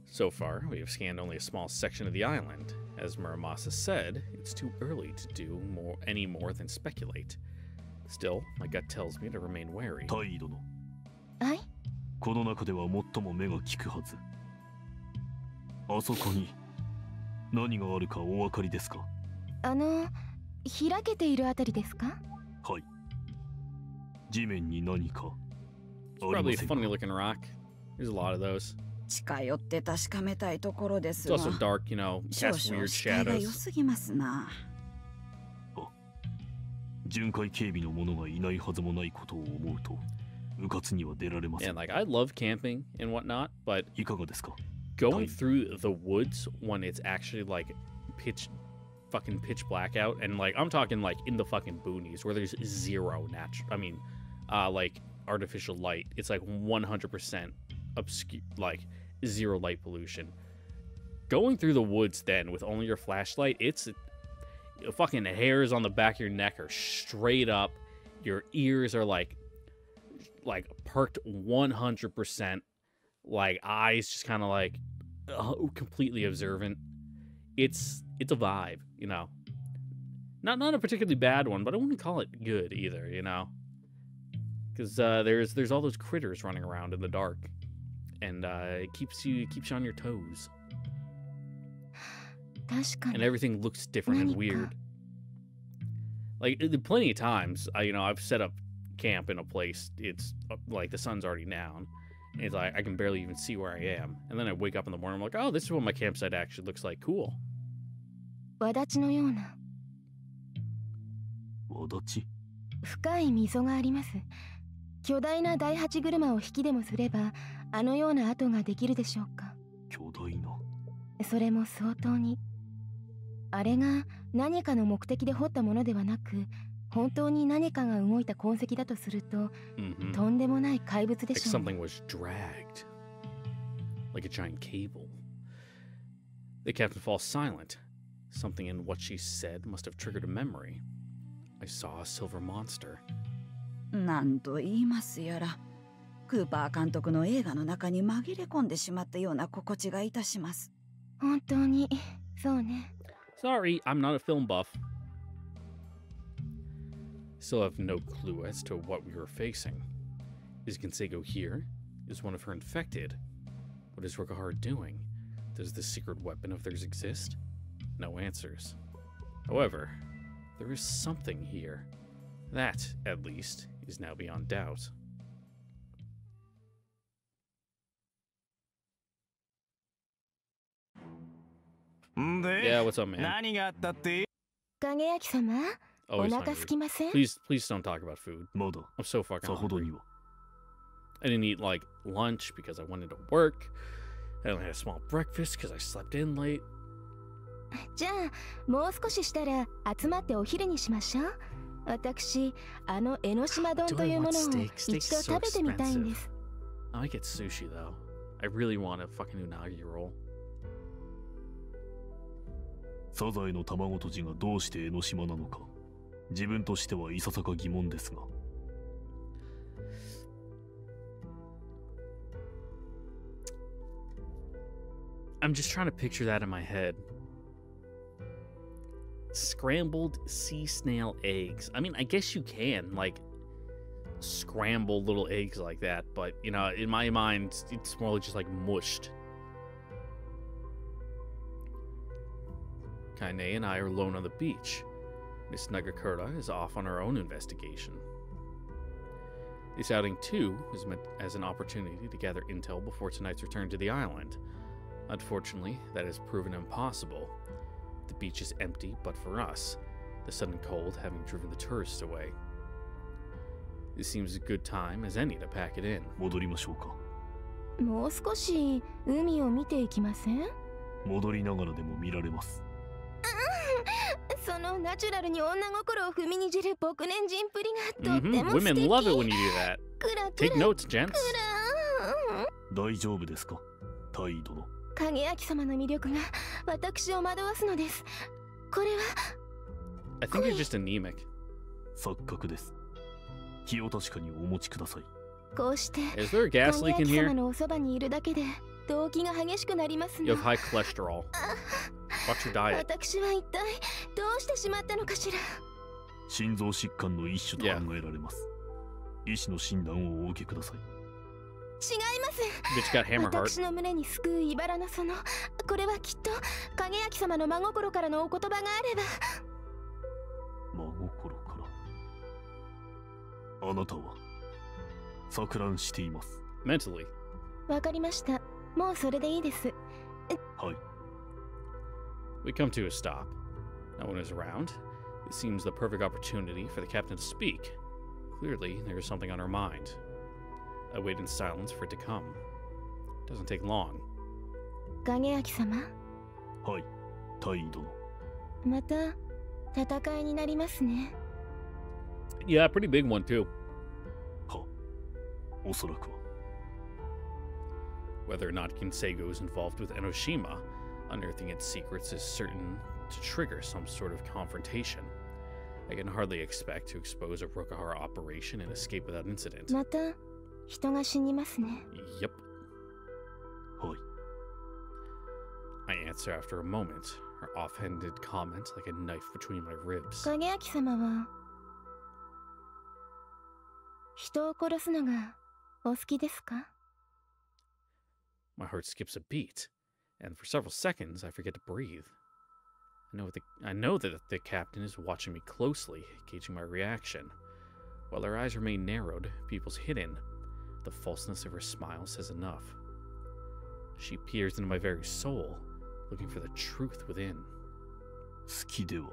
So far, we have scanned only a small section of the island. As Muramasa said, it's too early to do any more than speculate. Still, my gut tells me to remain wary. タイ殿。はい。この中では最も目が利くはず。あそこに何があるかお分かりですか？開けているあたりですか？はい。地面に何か It's probably a funny looking rock. There's a lot of those. 近寄って確かめたいところです It's が also dark, you know, 少 casts 々 weird 視界が良 shadows. すぎますな。巡回警備の者がいないはずもないことを思うと迂闊には出られませ And ん。 like, I love camping and whatnot, but いかがですか？ going through the woods when it's actually like fucking pitch black out, and like I'm talking like in the fucking boonies where there's zero like artificial light. It's like 100% obscure, like zero light pollution. Going through the woods then with only your flashlight, it's fucking hairs on the back of your neck are straight up. Your ears are like perked 100%. Like eyes just kind of like completely observant. It's a vibe, you know. Not a particularly bad one, but I wouldn't call it good either, you know. Because there's all those critters running around in the dark, and it keeps you on your toes. And everything looks different and weird. Like plenty of times, I've set up camp in a place. It's like the sun's already down. And it's like I can barely even see where I am. And then I wake up in the morning, I'm like, oh, this is what my campsite actually looks like. Cool. わだちのようなわだち？深い溝があります。巨大な第八車を引きでもすればあのような跡ができるでしょうか。巨大な。それも相当に。あれが何かの目的で掘ったものではなく、本当に何かが動いた痕跡だとすると、とんでもない怪物でしょう。Like something was dragged, like a giant cable. The captain falls silent. Something in what she said must have triggered a memory. I saw a silver monster. なんと言いますやら、クーパー監督の映画の中に紛れ込んでしまったような心地がいたします。本当に、そうね。Sorry, I'm not a film buff. Still have no clue as to what we were facing. Is Kinsego here? Is one of her infected? What is Rokahara doing? Does this secret weapon of theirs exist? No answers. However, there is something here. That, at least, is now beyond doubt. Yeah, what's up, man? 何があったって？影焼様、お Always 腹 hungry. 空きません？ Please don't talk about food. まだ I'm so fucking さほど hungry. には。 I didn't eat like lunch because I wanted to work. I only had a small breakfast because I slept in late. じゃあもう少ししたら集まってお昼にしましょう。私、あの江ノ島丼というものを一度食べてみたいんです。I might get sushi though. I really want a fucking unagi roll. サザエの卵とじがどうして江ノ島なのか、自分としてはいささか疑問ですが。I'm just trying to picture that in my head. Scrambled sea snail eggs. I mean, I guess you can, like, scramble little eggs like that, but, you know, in my mind, it's more just like mushed. Kaine and I are alone on the beach. Miss Nagakura is off on her own investigation. This outing, too, is meant as an opportunity to gather intel before tonight's return to the island. Unfortunately, that has proven impossible. The beach is empty, but for us, the sudden cold having driven the tourists away. This seems a good time as any to pack it in. 戻りましょうか。もう少し海を見ていきません？戻りながらでも見られます。そのナチュラルに女心を踏みにじる僕年人っぷりがとっても素敵。Women love it when you do that. クラクラ Take notes, gents. 大丈夫ですか、タイ殿。影焼様の魅力が私を惑わすのです。これは I think you're just anemic. 錯覚です。気を確かにお持ちください。こうして Is there a gas 影 leak in 焼様 here? のおそばにいるだけで動悸が激しくなりますの。 You have high cholesterol. Watch your diet. 私は一体どうしてしまったのかしら。心臓疾患の一種と考えられます。医師の診断をお受けください。違います。 Bitch got hammer heart. 私の胸に救う茨の園。これはきっと影焼様の真心からのお言葉があれば。真心から。あなたは錯乱しています。 Mentally. わかりました。もうそれでいいです。はい。 We come to a stop. No one is around. It seems the perfect opportunity for the captain to speak. Clearly, there is something on her mind. I wait in silence for it to come. It doesn't take long. 影明様、はい、大尉殿。また戦いになりますね。Yeah, pretty big one too. は、おそらくは。Whether or not Kinseigo is involved with Enoshima, unearthing its secrets is certain to trigger some sort of confrontation. I can hardly expect to expose a Rokahara operation and escape without incident. また人が死にますね。Yep. はい。 I answer after a moment, her offhanded comment like a knife between my ribs. 影明様は人を殺すのがお好きですか？ My heart skips a beat, and for several seconds I forget to breathe. I know that the captain is watching me closely, gauging my reaction. While her eyes remain narrowed, pupils hidden, the falseness of her smile says enough. She peers into my very soul, looking for the truth within. 好きでは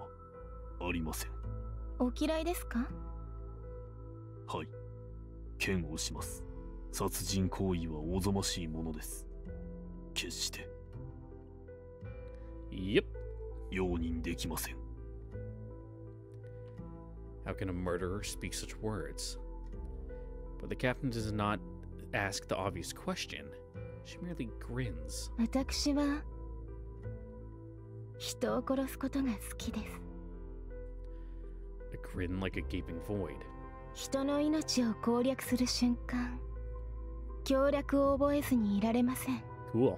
ありません。お嫌いですか？はい。嫌悪します。殺人行為はおぞましいものです。決して。Yep. 容認できません。How can a murderer speak such words? But the captain does not ask the obvious question. She merely grins. 私は人を殺すことが好きです。A grin like a gaping void. 人の命を攻略する瞬間、協力を覚えずにいられません。Cool.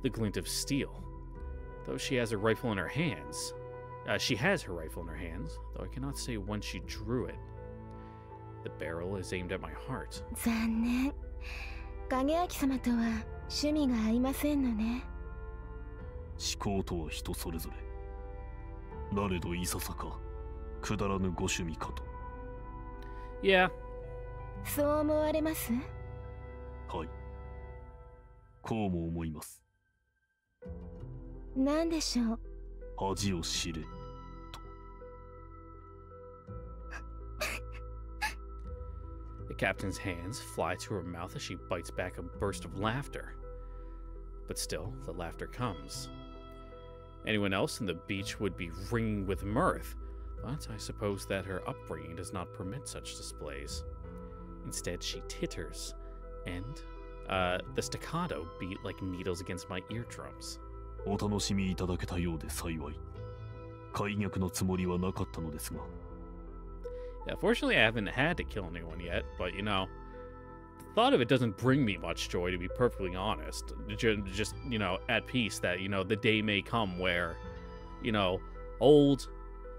The glint of steel. Though she has her rifle in her hands. She has her rifle in her hands, though I cannot say when she drew it. The barrel is aimed at my heart. 残念。影明様とは趣味が合いませんのね。思考とは人それぞれ。なれどいささかくだらぬご趣味かと。Yeah. そう思われます？はい。こうも思います。なんでしょう。恥を知れ。The captain's hands fly to her mouth as she bites back a burst of laughter. But still, the laughter comes. Anyone else in the beach would be ringing with mirth, but I suppose that her upbringing does not permit such displays. Instead, she titters, and the staccato beat like needles against my eardrums. お楽しみいただけたようで幸い。解虐のつもりはなかったのですが。Yeah, fortunately, I haven't had to kill anyone yet, but you know, the thought of it doesn't bring me much joy, to be perfectly honest. Just, you know, at peace that, you know, the day may come where, you know, old,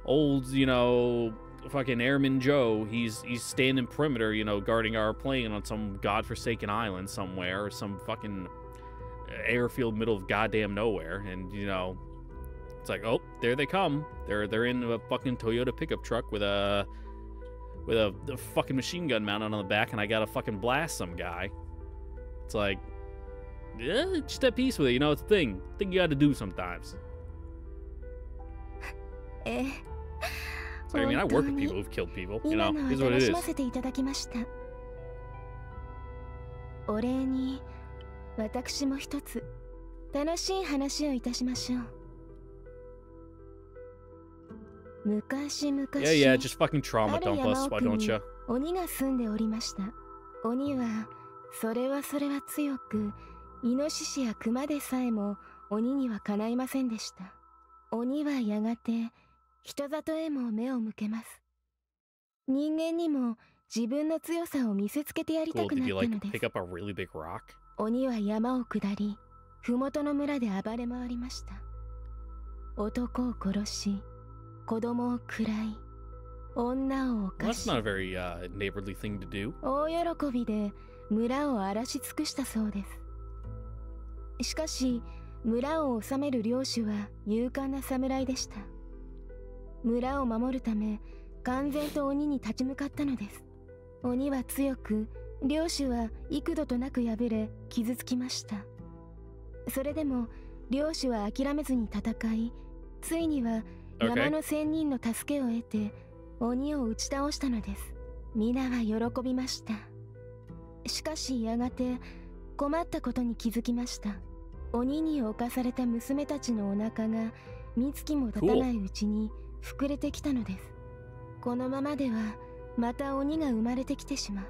you know, fucking Airman Joe, he's standing perimeter, you know, guarding our plane on some godforsaken island somewhere, or some fucking airfield middle of goddamn nowhere, and, you know, it's like, oh, there they come. They're in a fucking Toyota pickup truck with a fucking machine gun mounted on the back, and I gotta fucking blast some guy. It's like, yeah, just at peace with it, you know, it's a thing you gotta do sometimes. So, I mean, I work with people who've killed people, you know, here's what it is. お礼に私も一つ楽しい話をいたしましょう。昔々、 Yeah, just fucking trauma dump us, why don't you? 鬼が住んでおりました。鬼はそれは強く、イノシシやクマでさえも鬼にはかないませんでした。鬼はやがて人里へも目を向けます。人間にも自分の強さを見せつけてやりたくなったのです。Pick up a really big rock? 鬼は山を下り、ふもとの村で暴れ回りました。男を殺し、子供を喰らい、女を犯し、That's not a very neighborly thing to do. 大喜びで村を荒らし尽くしたそうです。しかし、村を治める領主は勇敢な侍でした。村を守るため、完全と鬼に立ち向かったのです。鬼は強く、領主は幾度となく敗れ傷つきました。それでも領主は諦めずに戦い、ついには山の仙人の助けを得て鬼を打ち倒したのです。皆は喜びました。しかしやがて困ったことに気づきました。鬼に侵された娘たちのお腹が三月も経たないうちに膨れてきたのです。このままではまた鬼が生まれてきてしまう。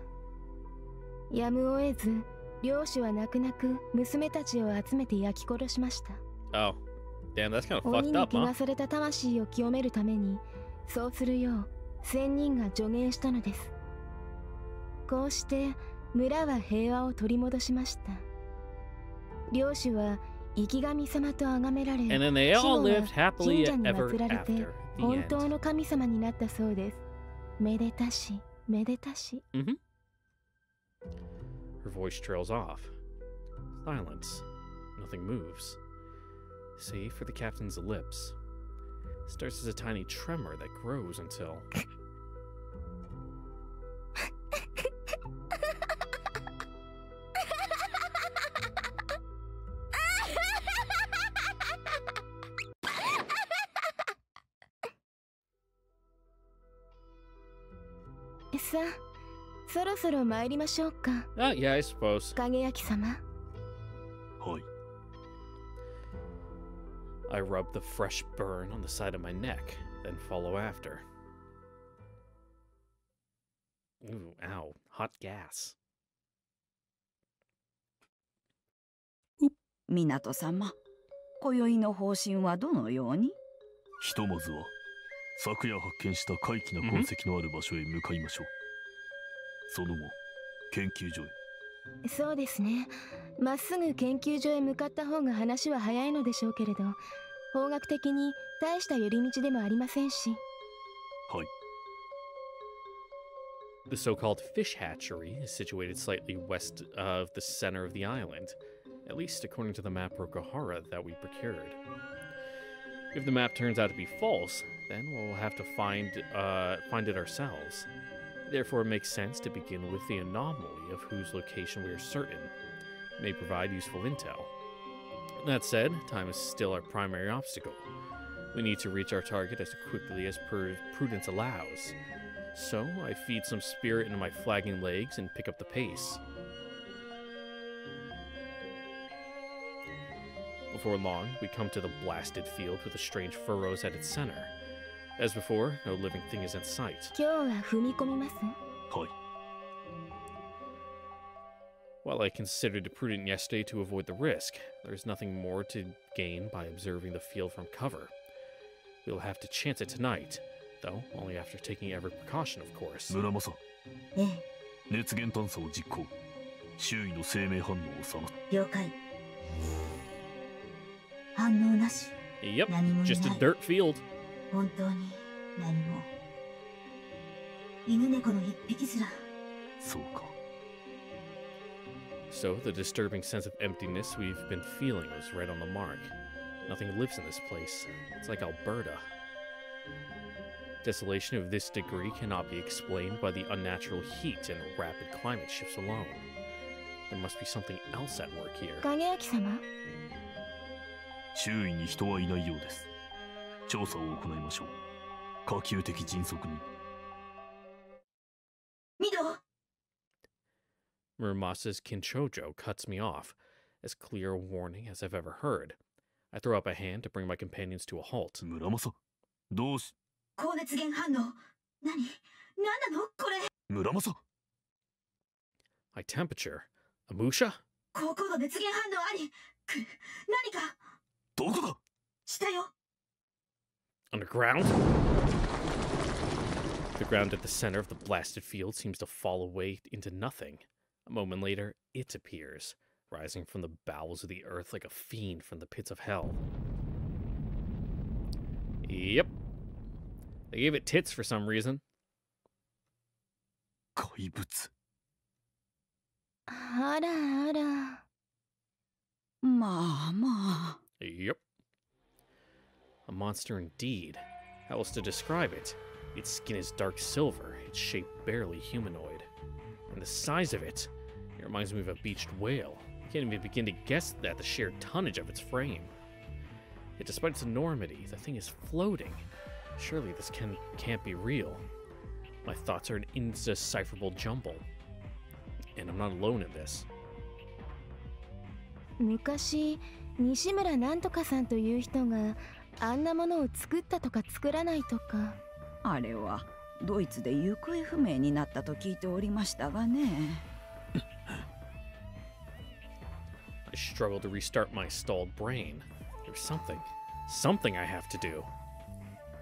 やむを得ず、領主は泣く泣く娘たちを集めて焼き殺しました。Oh, damn, that's kind of 鬼 fucked に up, 汚 huh? された魂を清めるために、そうするよう仙人が助言したのです。こうして村は平和を取り戻しました。領主は生き神様と崇められ、 And then they 死 all 後は lived happily 神社に ever 祀られて after the 本当 end. の神様になったそうです。めでたしめでたし。 Mm-hmm. Her voice trails off. Silence. Nothing moves. Save for the captain's lips. Starts as a tiny tremor that grows until...さあ、そろそろ参りましょうか。yeah, I suppose. 影焼様。はい。 I rub the fresh burn on the side of my neck, then follow after. Ooh, ow. Hot gas. 港様、今宵の方針はどのように？ひとまずは昨夜発見した怪奇な痕跡のある場所へ向かいましょう。その後、研究所へ。そうですね。まっすぐ研究所へ向かった方が話は早いのでしょうけれど、方角的に大した寄り道でもありませんし。はい。 The so-called fish hatchery is situated slightly west of the center of the island, at least according to the map Rokuhara that we procured. If the map turns out to be false, then we'll have to find it ourselves. Therefore, it makes sense to begin with the anomaly of whose location we are certain. It may provide useful intel. That said, time is still our primary obstacle. We need to reach our target as quickly as prudence allows. So, I feed some spirit into my flagging legs and pick up the pace. Before long, we come to the blasted field with the strange furrows at its center. As before, no living thing is in sight. 今日は踏み込みます。はい。 While I considered it prudent yesterday to avoid the risk, there is nothing more to gain by observing the field from cover. We'll have to chance it tonight, though only after taking every precaution, of course. 村正、ええ、熱源探査を実行。周囲の生命反応を探す。了解。反応なし。 Yep, 何もい just な a い。 dirt field. 本当に何も。犬猫の一匹すら。そうか。 So, the disturbing sense of emptiness we've been feeling was right on the mark. Nothing lives in this place. It's like Alberta. Desolation of this degree cannot be explained by the unnatural heat and rapid climate shifts alone. There must be something else at work here. 影焼様。周囲に人はいないようです。調査を行いましょう。可及的迅速に。見ろ。 Muramasa's Kinchojo cuts me off, as clear a warning as I've ever heard. I throw up a hand to bring my companions to a halt. 村正、どうし。高熱源反応。何なのこれ。村正。My temperature? Amusha? 高高度熱源反応あり。何か。どこだ。下よ。 Underground? The ground at the center of the blasted field seems to fall away into nothing. A moment later, it appears, rising from the bowels of the earth like a fiend from the pits of hell. Yep. They gave it tits for some reason. 怪物。あらあら。まあまあ。 Yep. A monster indeed. How else to describe it? Its skin is dark silver, its shape barely humanoid. And the size of it reminds me of a beached whale. I can't even begin to guess at the sheer tonnage of its frame. Yet despite its enormity, the thing is floating. Surely this can't be real. My thoughts are an indecipherable jumble. And I'm not alone in this. 昔、西村なんとかさんという人があんなものを作ったとか作らないとか。あれはドイツで行方不明になったと聞いておりましたがね。I struggle to restart my stalled brain. There's something I have to do.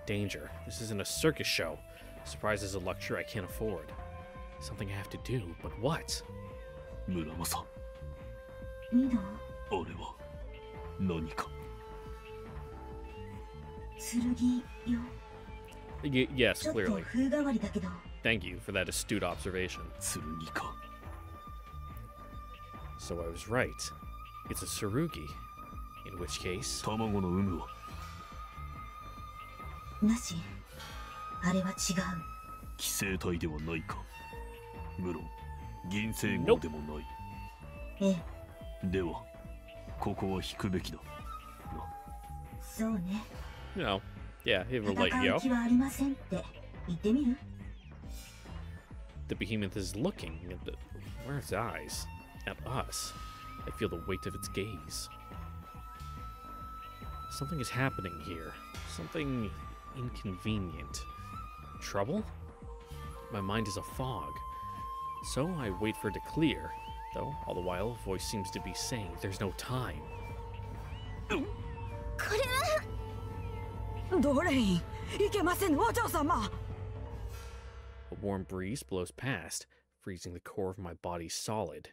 Danger. This isn't a circus show. Surprise is a luxury I can't afford. Something I have to do, but what? 村正、ミド、あれは何か。剣よ。Yes, ちょっと clearly. 風変わりだけど。Thank you for that astute observation. 剣か。So I was right. It's a tsurugi. In which case... 卵の有無はなし。あれは違う。寄生体ではないか。無論銀星号でもない。ええ。ではここは引くべきだ。そうね。No. Yeah, it will let 戦 you う go. 気はありませんって言ってみる？ The behemoth is looking at where its eyes? At us. I feel the weight of its gaze. Something is happening here. Something inconvenient. Trouble? My mind is a fog. So I wait for it to clear, though all the while a voice seems to be saying there's no time. これはドレイン、いけません、お嬢様。A warm breeze blows past, freezing the core of my body solid.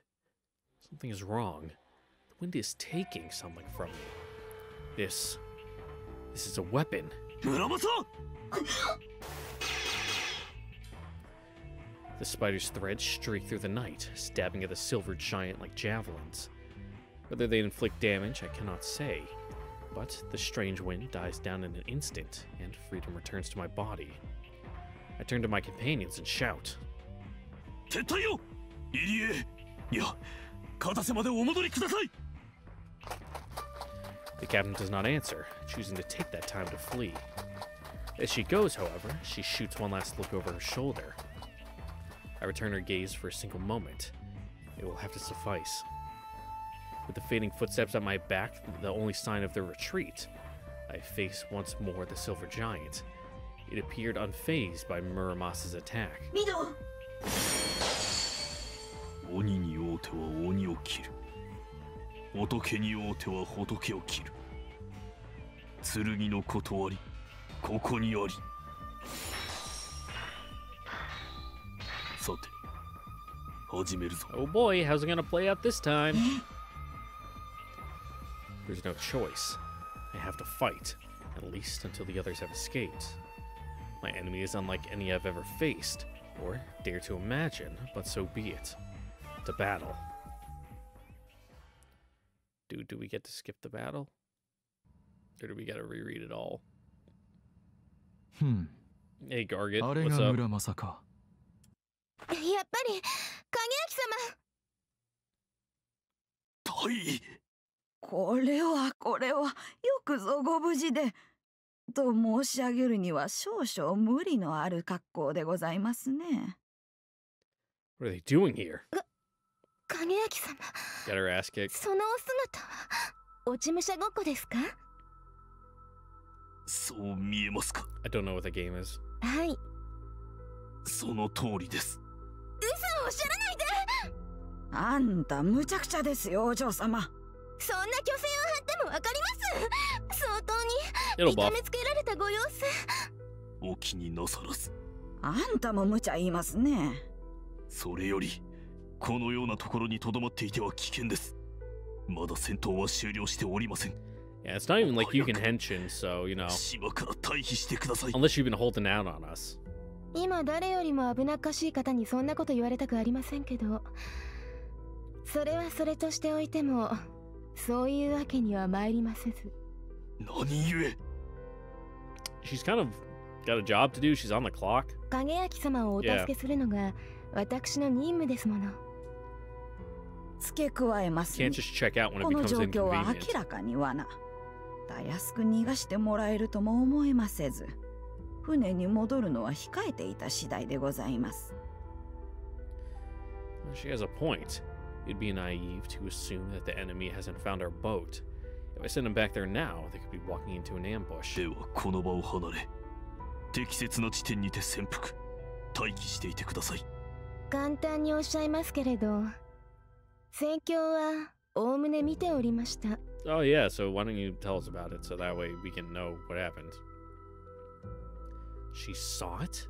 Something is wrong. The wind is taking something from me. This is a weapon. 村正、 The spider's threads streak through the night, stabbing at the silver giant like javelins. Whether they inflict damage, I cannot say. But the strange wind dies down in an instant, and freedom returns to my body. I turn to my companions and shout. 撤退よ、入江。いや、片瀬までお戻りください。 The captain does not answer, choosing to take that time to flee. As she goes, however, she shoots one last look over her shoulder. I return her gaze for a single moment. It will have to suffice. With the fading footsteps at my back, the only sign of their retreat, I face once more the silver giant. It appeared unfazed by Muramasa's attack. ミド。鬼に会うては鬼を切る。仏に会うては仏を切る。剣の断り、ここにあり。さて、始めるぞ。 Oh boy, how's it gonna play out this time? There's no choice. I have to fight, at least until the others have escaped. My enemy is unlike any I've ever faced, or dare to imagine, but so be it. To battle. Do we get to skip the battle? Or do we gotta reread it all? Hey Garget, あれ what's が up? 村正か。やっぱり影明様。大尉、これはよくぞご無事で。と申し上げるには少々無理のある格好でございますね。What are they doing here? 影明様。 Got her ass kicked. そのお姿は落ち武者ごっこですか？そう見えますか。 I don't know what the game is. はい。その通りです。嘘をおっしゃらないで。あんた無茶苦茶ですよ、お嬢様。そんな虚勢を張ってもわかります。相当 It'll に buff. 痛めつけられたご様子。お気になさらず。あんたも無茶言いますね。それより、このようなところに留まっていては危険です。まだ戦闘は終了しておりません。 Yeah, it's not even like you can henshin, so, you know. 島から退避してください。 Unless you've been holding out on us. 今誰よりも危なっかしい方にそんなこと言われたくありませんけど、それはそれとしておいても、そういうわけには参りませず。何故？ She's kind of Got a job to do? She's on the clock? 影焼様をお助けするのが私の任務ですもの。付け加えますに Can't just check out when こ it の becomes 状況は inconvenient. 明らかに罠。たやすく逃がしてもらえるとも思えませず、船に戻るのは控えていた次第でございます。Well, she has a point. It'd be naive to assume that the enemy hasn't found our boat. If I send them back there now, they could be walking into an ambush. ではこの場を離れ、適切な地点にて潜伏、待機していてください。簡単におっしゃいますけれど、戦況はおおむね見ておりました。Oh yeah, so why don't you tell us about it so that way we can know what happened? She saw it?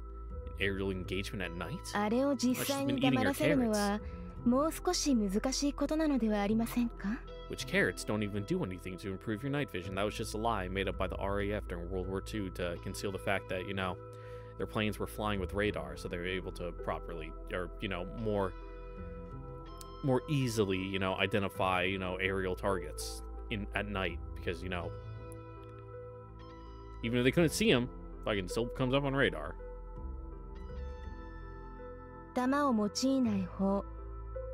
An aerial engagement at night? あれを実際に黙らせるのはもう少し難しいことなのではありませんか？ Which carrots don't even do anything to improve your night vision. That was just a lie made up by the RAF during World War II to conceal the fact that, you know, their planes were flying with radar, so they were able to properly, or, you know, more easily, you know, identify, you know, aerial targets at night because, you know, even if they couldn't see them, fucking still comes up on radar. 弾を用いない方、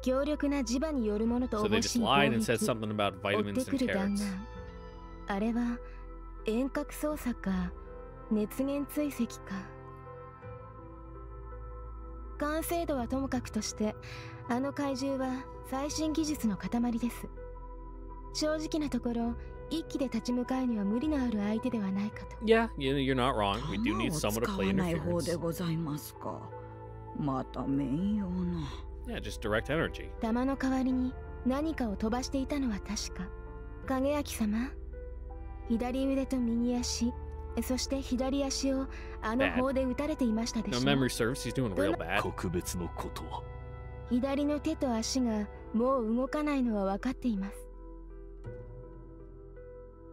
強力な磁場によるものと So お they ぼ just しい攻 lied and 撃 said something about 追っ vitamins て and くる弾 carrots. 丸。あれは遠隔操作か熱源追跡か。完成度はともかくとして、あの怪獣は最新技術の塊です。正直なところ、一機で立ち向かうには無理のある相手ではないかと。Yeah, you're not wrong. We do need 弾を someone to 使 play わない方 interference. でございますか。また面用な。Yeah, just direct energy. 弾の代わりに何かを飛ばしていたのは確か。影焼様、左腕と右足、そして左足をあの砲で撃たれていましたで No しょう。 memory serves. He's doing real bad. 格別のことは左の手と足がもう動かないのは分かっています。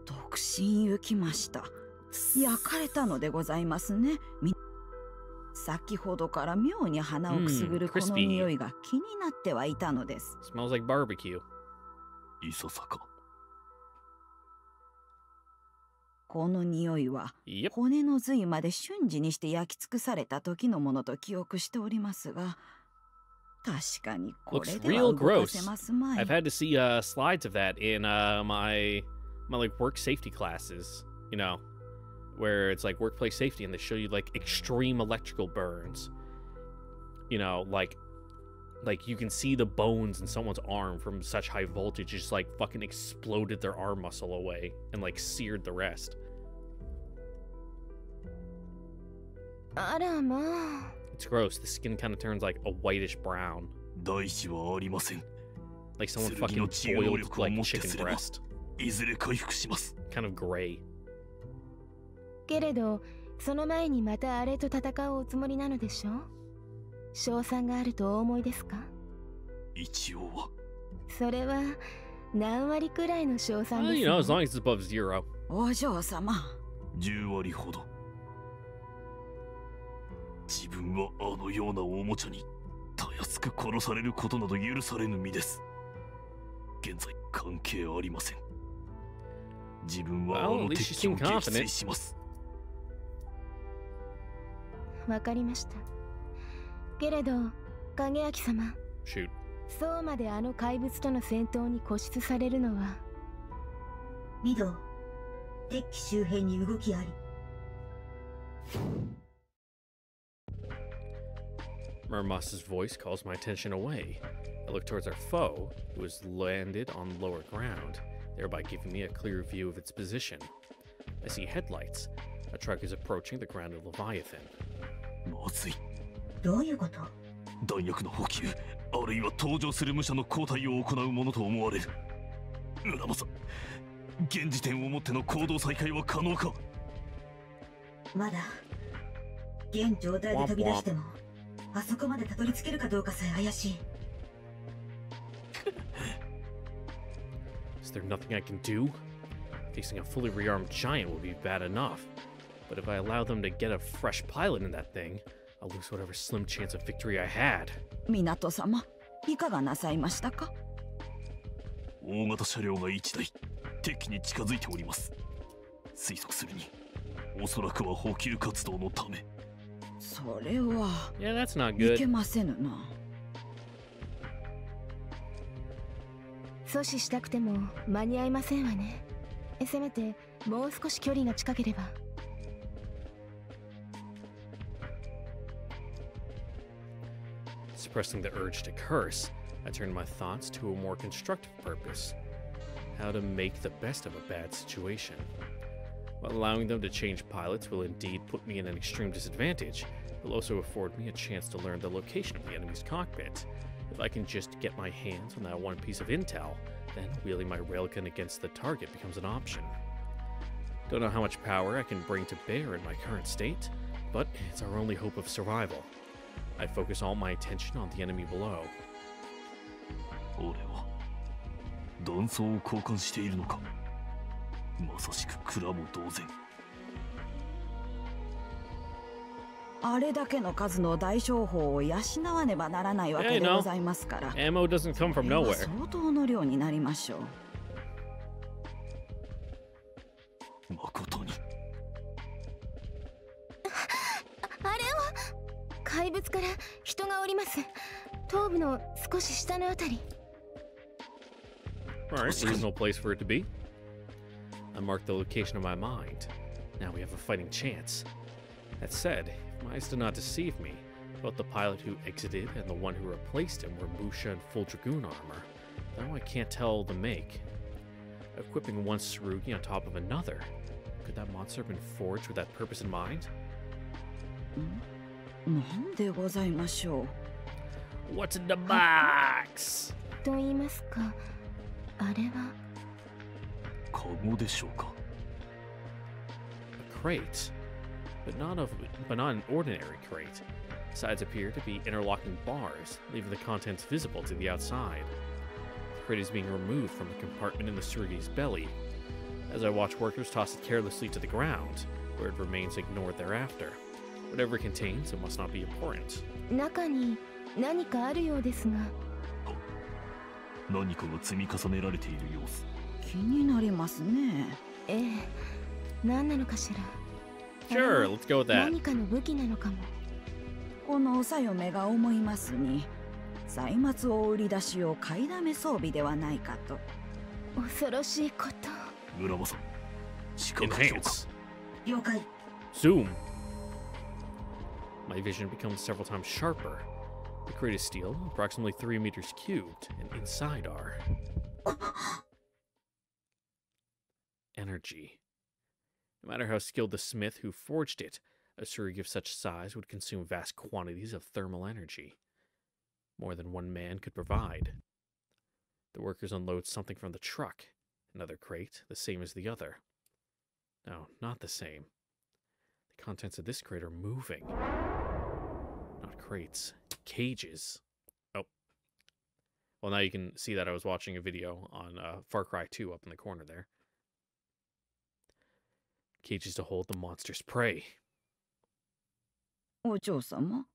独身行きました。焼かれたのでございますね。先ほどから妙に鼻をくすぐるこの匂いが気になってはいたのです。Smells like barbecue. いささか。この匂いは Yep. 骨の髄まで瞬時にして焼き尽くされた時のものと記憶しておりますが、確かにこれ Looks では real 動かせ gross. ますまい。 I've had to see slides of that in my like work safety classes, you know, where it's like workplace safety and they show you like extreme electrical burns. You know, like you can see the bones in someone's arm from such high voltage just like fucking exploded their arm muscle away and like seared the rest. あらまあ。 It's gross. The skin kind of turns like a whitish brown. 大志はありません。 Like someone 剣 fucking の治癒能 boiled 力を like もって chicken すれば breast. いずれ回復します。 Kind of gray. けれど、その前にまたあれと戦うおつもりなのでしょう？勝算があるとお思いですか？一応は。それは何割くらいの勝算 Well, です you know, as の？ long as it's above 0. お嬢様、 10割ほど。自分はあのようなおもちゃにたやすく殺されることなど許されぬ身です。現在関係ありません。自分はあ Well, の at least 敵 you 機を seem 撃 confident. 墜します。わかりました。けれど、影焼様、 Shoot. そうまであの怪物との戦闘に固執されるのは。ミド、敵機周辺に動きあり。Muramasa's voice calls my attention away. I look towards our foe, who has landed on lower ground, thereby giving me a clear view of its position. I see headlights. A truck is approaching the grounded Leviathan. まずい。どういうこと？弾薬の補給、あるいは登場する武者の交代を行うものと思われる。村正、現時点をもっての行動再開は可能か？まだ現状態で飛び出してもあそこまでたどり着けるかどうかさえ怪しい。 Is there nothing I can do? Facing a fully rearmed giant will be bad enough. But if I allow them to get a fresh pilot in that thing, I'll lose whatever slim chance of victory I had. 港様、いかがなさいましたか？大型車両が1台、敵機に近づいております。推測するに、おそらくは補給活動のため。それは Yeah, that's not いけ good. ませぬな。阻止したくても間に合いませんわね。せめてもう少し距離が近ければ。Suppressing the urge to curse, I turned my thoughts to a more constructive purpose. How to make the best of a bad situation. While allowing them to change pilots will indeed put me in an extreme disadvantage, it will also afford me a chance to learn the location of the enemy's cockpit. If I can just get my hands on that one piece of intel, then wielding my railgun against the target becomes an option. Don't know how much power I can bring to bear in my current state, but it's our only hope of survival. I focus all my attention on the enemy below. 俺は断層を交換しているのか。まさしく蔵も同然。あれだけの数の大商法を養わねばならないわけでございますから。Ammo doesn't come from nowhere. 相当の量になりましょう。誠に。あれは怪物から人がおります。頭部の少し下のあたり。Alright, there's no place for it to be. I marked the location of my mind. Now we have a fighting chance. That said, if my eyes did not deceive me, both the pilot who exited and the one who replaced him were Musha in full dragoon armor, though I can't tell the make. Equipping one Tsurugi on top of another, could that monster have been forged with that purpose in mind? なんでございましょう。 What's in the box? と言いますか、あれはカゴでしょうか。A crate, but not an ordinary crate. Sides appear to be interlocking bars, leaving the contents visible to the outside. The crate is being removed from a compartment in the Tsurugi's belly. As I watch workers toss it carelessly to the ground, where it remains ignored thereafter. Whatever it contains, it must not be important. 中に何かあるようですが。何かが積み重ねられている様子。気になりますね。ええ、何なのかしら。 Sure, let's go with that. 何かの武器なのかも。このおさよめが思いますに、財末を売り出しを買いだめ装備ではないかと。恐ろしいこと。村正、視覚強化。 Enhance. 了解。 Zoom. My vision becomes several times sharper. The crate is steel, approximately 3 meters cubed, and inside are energy. No matter how skilled the smith who forged it, a Tsurugi of such size would consume vast quantities of thermal energy. More than one man could provide. The workers unload something from the truck. Another crate, the same as the other. No, not the same. The contents of this crate are moving. Not crates, cages. Oh. Well, now you can see that I was watching a video on Far Cry 2 up in the corner there. Cages to hold the monster's prey. お嬢様、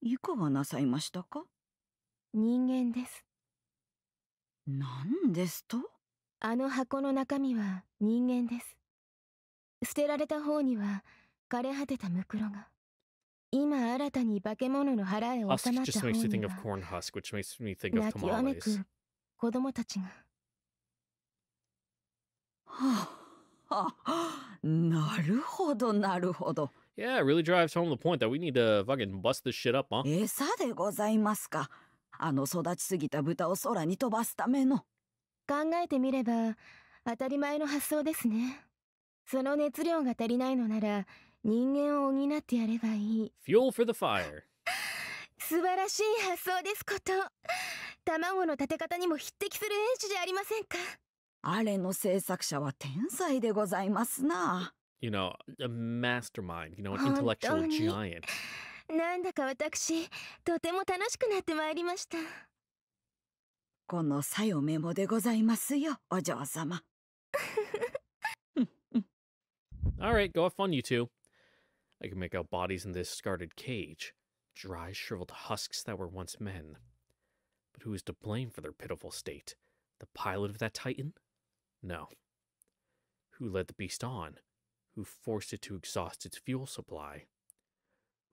いかがなさいましたか。人間です。何ですと。あの箱の中身は人間です。捨てられた方には枯れ果てたムクロが。今新たに化け物の腹へ収ま Husk った just 方 makes you に think of は corn husk, which makes me think of 泣きわめ tamales. く子供たちが。はあ、はあ、なるほどなるほど。Yeah, it really drives home the point that we need to fucking bust this shit up, huh? 餌でございますか。あの育ちすぎた豚を空に飛ばすための。考えてみれば当たり前の発想ですね。その熱量が足りないのなら人間を補ってやればいい。 Fuel for the fire. 素晴らしい発想ですこと。卵の立て方にも匹敵する演手じゃありませんか。あれの制作者は天才でございますな。You know, a mastermind, you know, an intellectual giant. なんだか私、とても楽しくなってまいりました。このさよメモでございますよ、お嬢様。Alright, go have fun, you two. I can make out bodies in this discarded cage. Dry, shriveled husks that were once men. But who is to blame for their pitiful state? The pilot of that titan? No. Who led the beast on? who forced it to exhaust its fuel supply,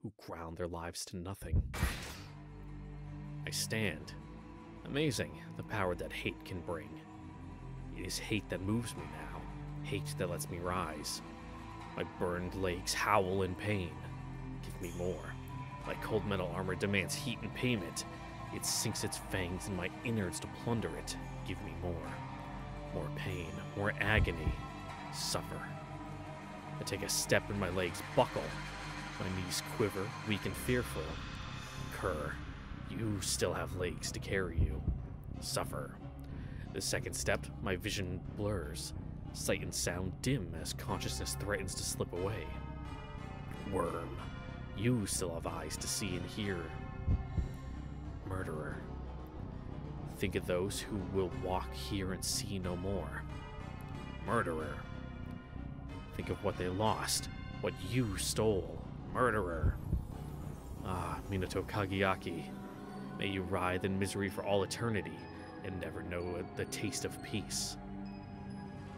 who ground their lives to nothing. I stand. Amazing, the power that hate can bring. It is hate that moves me now, hate that lets me rise. My burned legs howl in pain. Give me more. My cold metal armor demands heat and payment. It sinks its fangs in my innards to plunder it. Give me more. More pain, more agony. Suffer. I take a step and my legs buckle. My knees quiver, weak and fearful. Kerr, you still have legs to carry you. Suffer. The second step, my vision blurs. Sight and sound dim as consciousness threatens to slip away. Worm, you still have eyes to see and hear. Murderer, think of those who will walk here and see no more. Murderer, think of what they lost, what you stole. Murderer. Ah, Minato Kageaki, may you writhe in misery for all eternity and never know the taste of peace.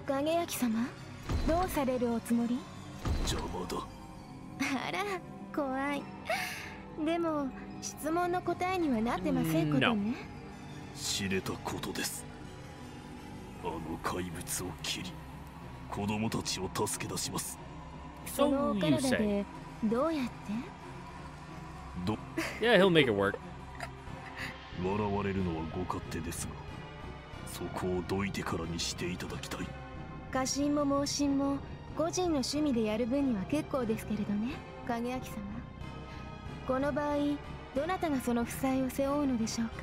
影焼様、どうされるおつもり？邪魔だ。あら、怖い。でも、質問の答えにはなってませんことね。知れたことです。あの怪物を切り、子供たちを助け出します。そのお体でどうやって？Yeah, he'll make it work. 笑われるのはご勝手ですが、そこをどいてからにしていただきたい。過信も盲信も個人の趣味でやる分には結構ですけれどね、影焼様。この場合、どなたがその負債を背負うのでしょうか。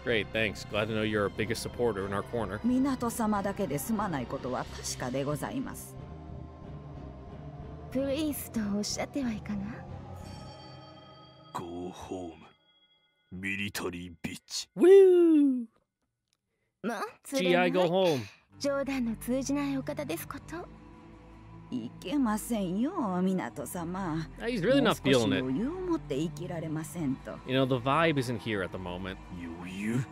Great, thanks. Glad to know you're our biggest supporter in our corner. 港様だけで済まないことは確かでございます。プリースとおっしゃってはいかが？ Go home, military bitch. Woo! まあ、つれ GI ない。 go home. 冗談の通じないお方ですこと。いけませんよ、港様。 He's really もう not 少し feeling it. 余裕を持って生きられませんと。You know, the vibe isn't here at the moment. 余裕？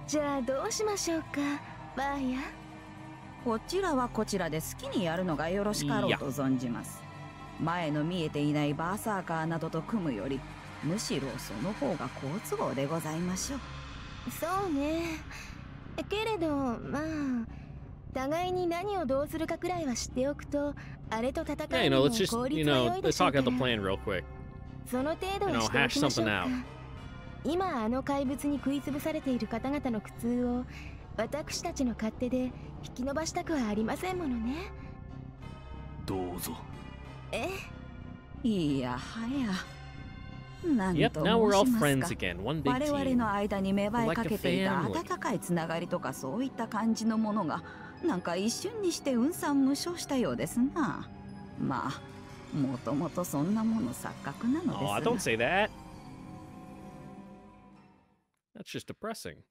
じゃあどうしましょうか、バーヤ。こちらはこちらで好きにやるのがよろしかろうと存じます。前の見えていないバーサーカーなどと組むより、むしろその方が好都合でございましょう。そうね。けれど、まあ、互いに何をどうするかくらいは知っておくと、あれと戦 Yeah, う you の know, も let's just, 効 you 率は know, 良いで let's しょう talk か out the ら。 plan real quick. その程度 You に know, してお hash きましょ something うか。 out. 今あの怪物に食いつぶされている方々の苦痛を私たちの勝手で引き伸ばしたくはありませんものね。どうぞ。え？いやはや。なん Yep, と now we're all 申します friends か。 again. One big 我々 team. の間に芽生えかけていた Like a family. 温かいつながりとかそういった感じのものがなんか一瞬にして雲散無償したようですな。まあもともとそんなもの錯覚なのです Oh, が。 don't say that. That's just depressing.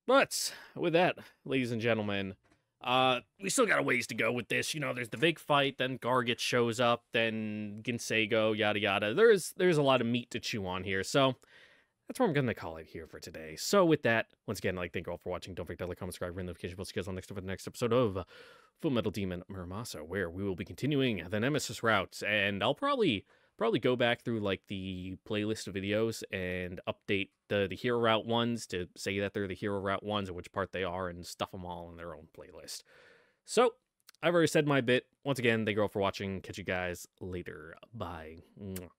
But with that, ladies and gentlemen, we still got a ways to go with this. You know, there's the big fight, then Gargit shows up, then Ginseigo, yada yada. There's a lot of meat to chew on here, so that's where I'm going to call it here for today. So with that, once again, I'd like to thank you all for watching. Don't forget to like, comment, subscribe, ring the notification bell, see you guys on the next episode of Fullmetal Demon Muramasa, where we will be continuing the Nemesis route, and I'll probably go back through like the playlist of videos and update the hero route ones to say that they're the hero route ones and which part they are and stuff them all in their own playlist. So I've already said my bit. Once again, thank you all for watching. Catch you guys later. Bye. Mwah.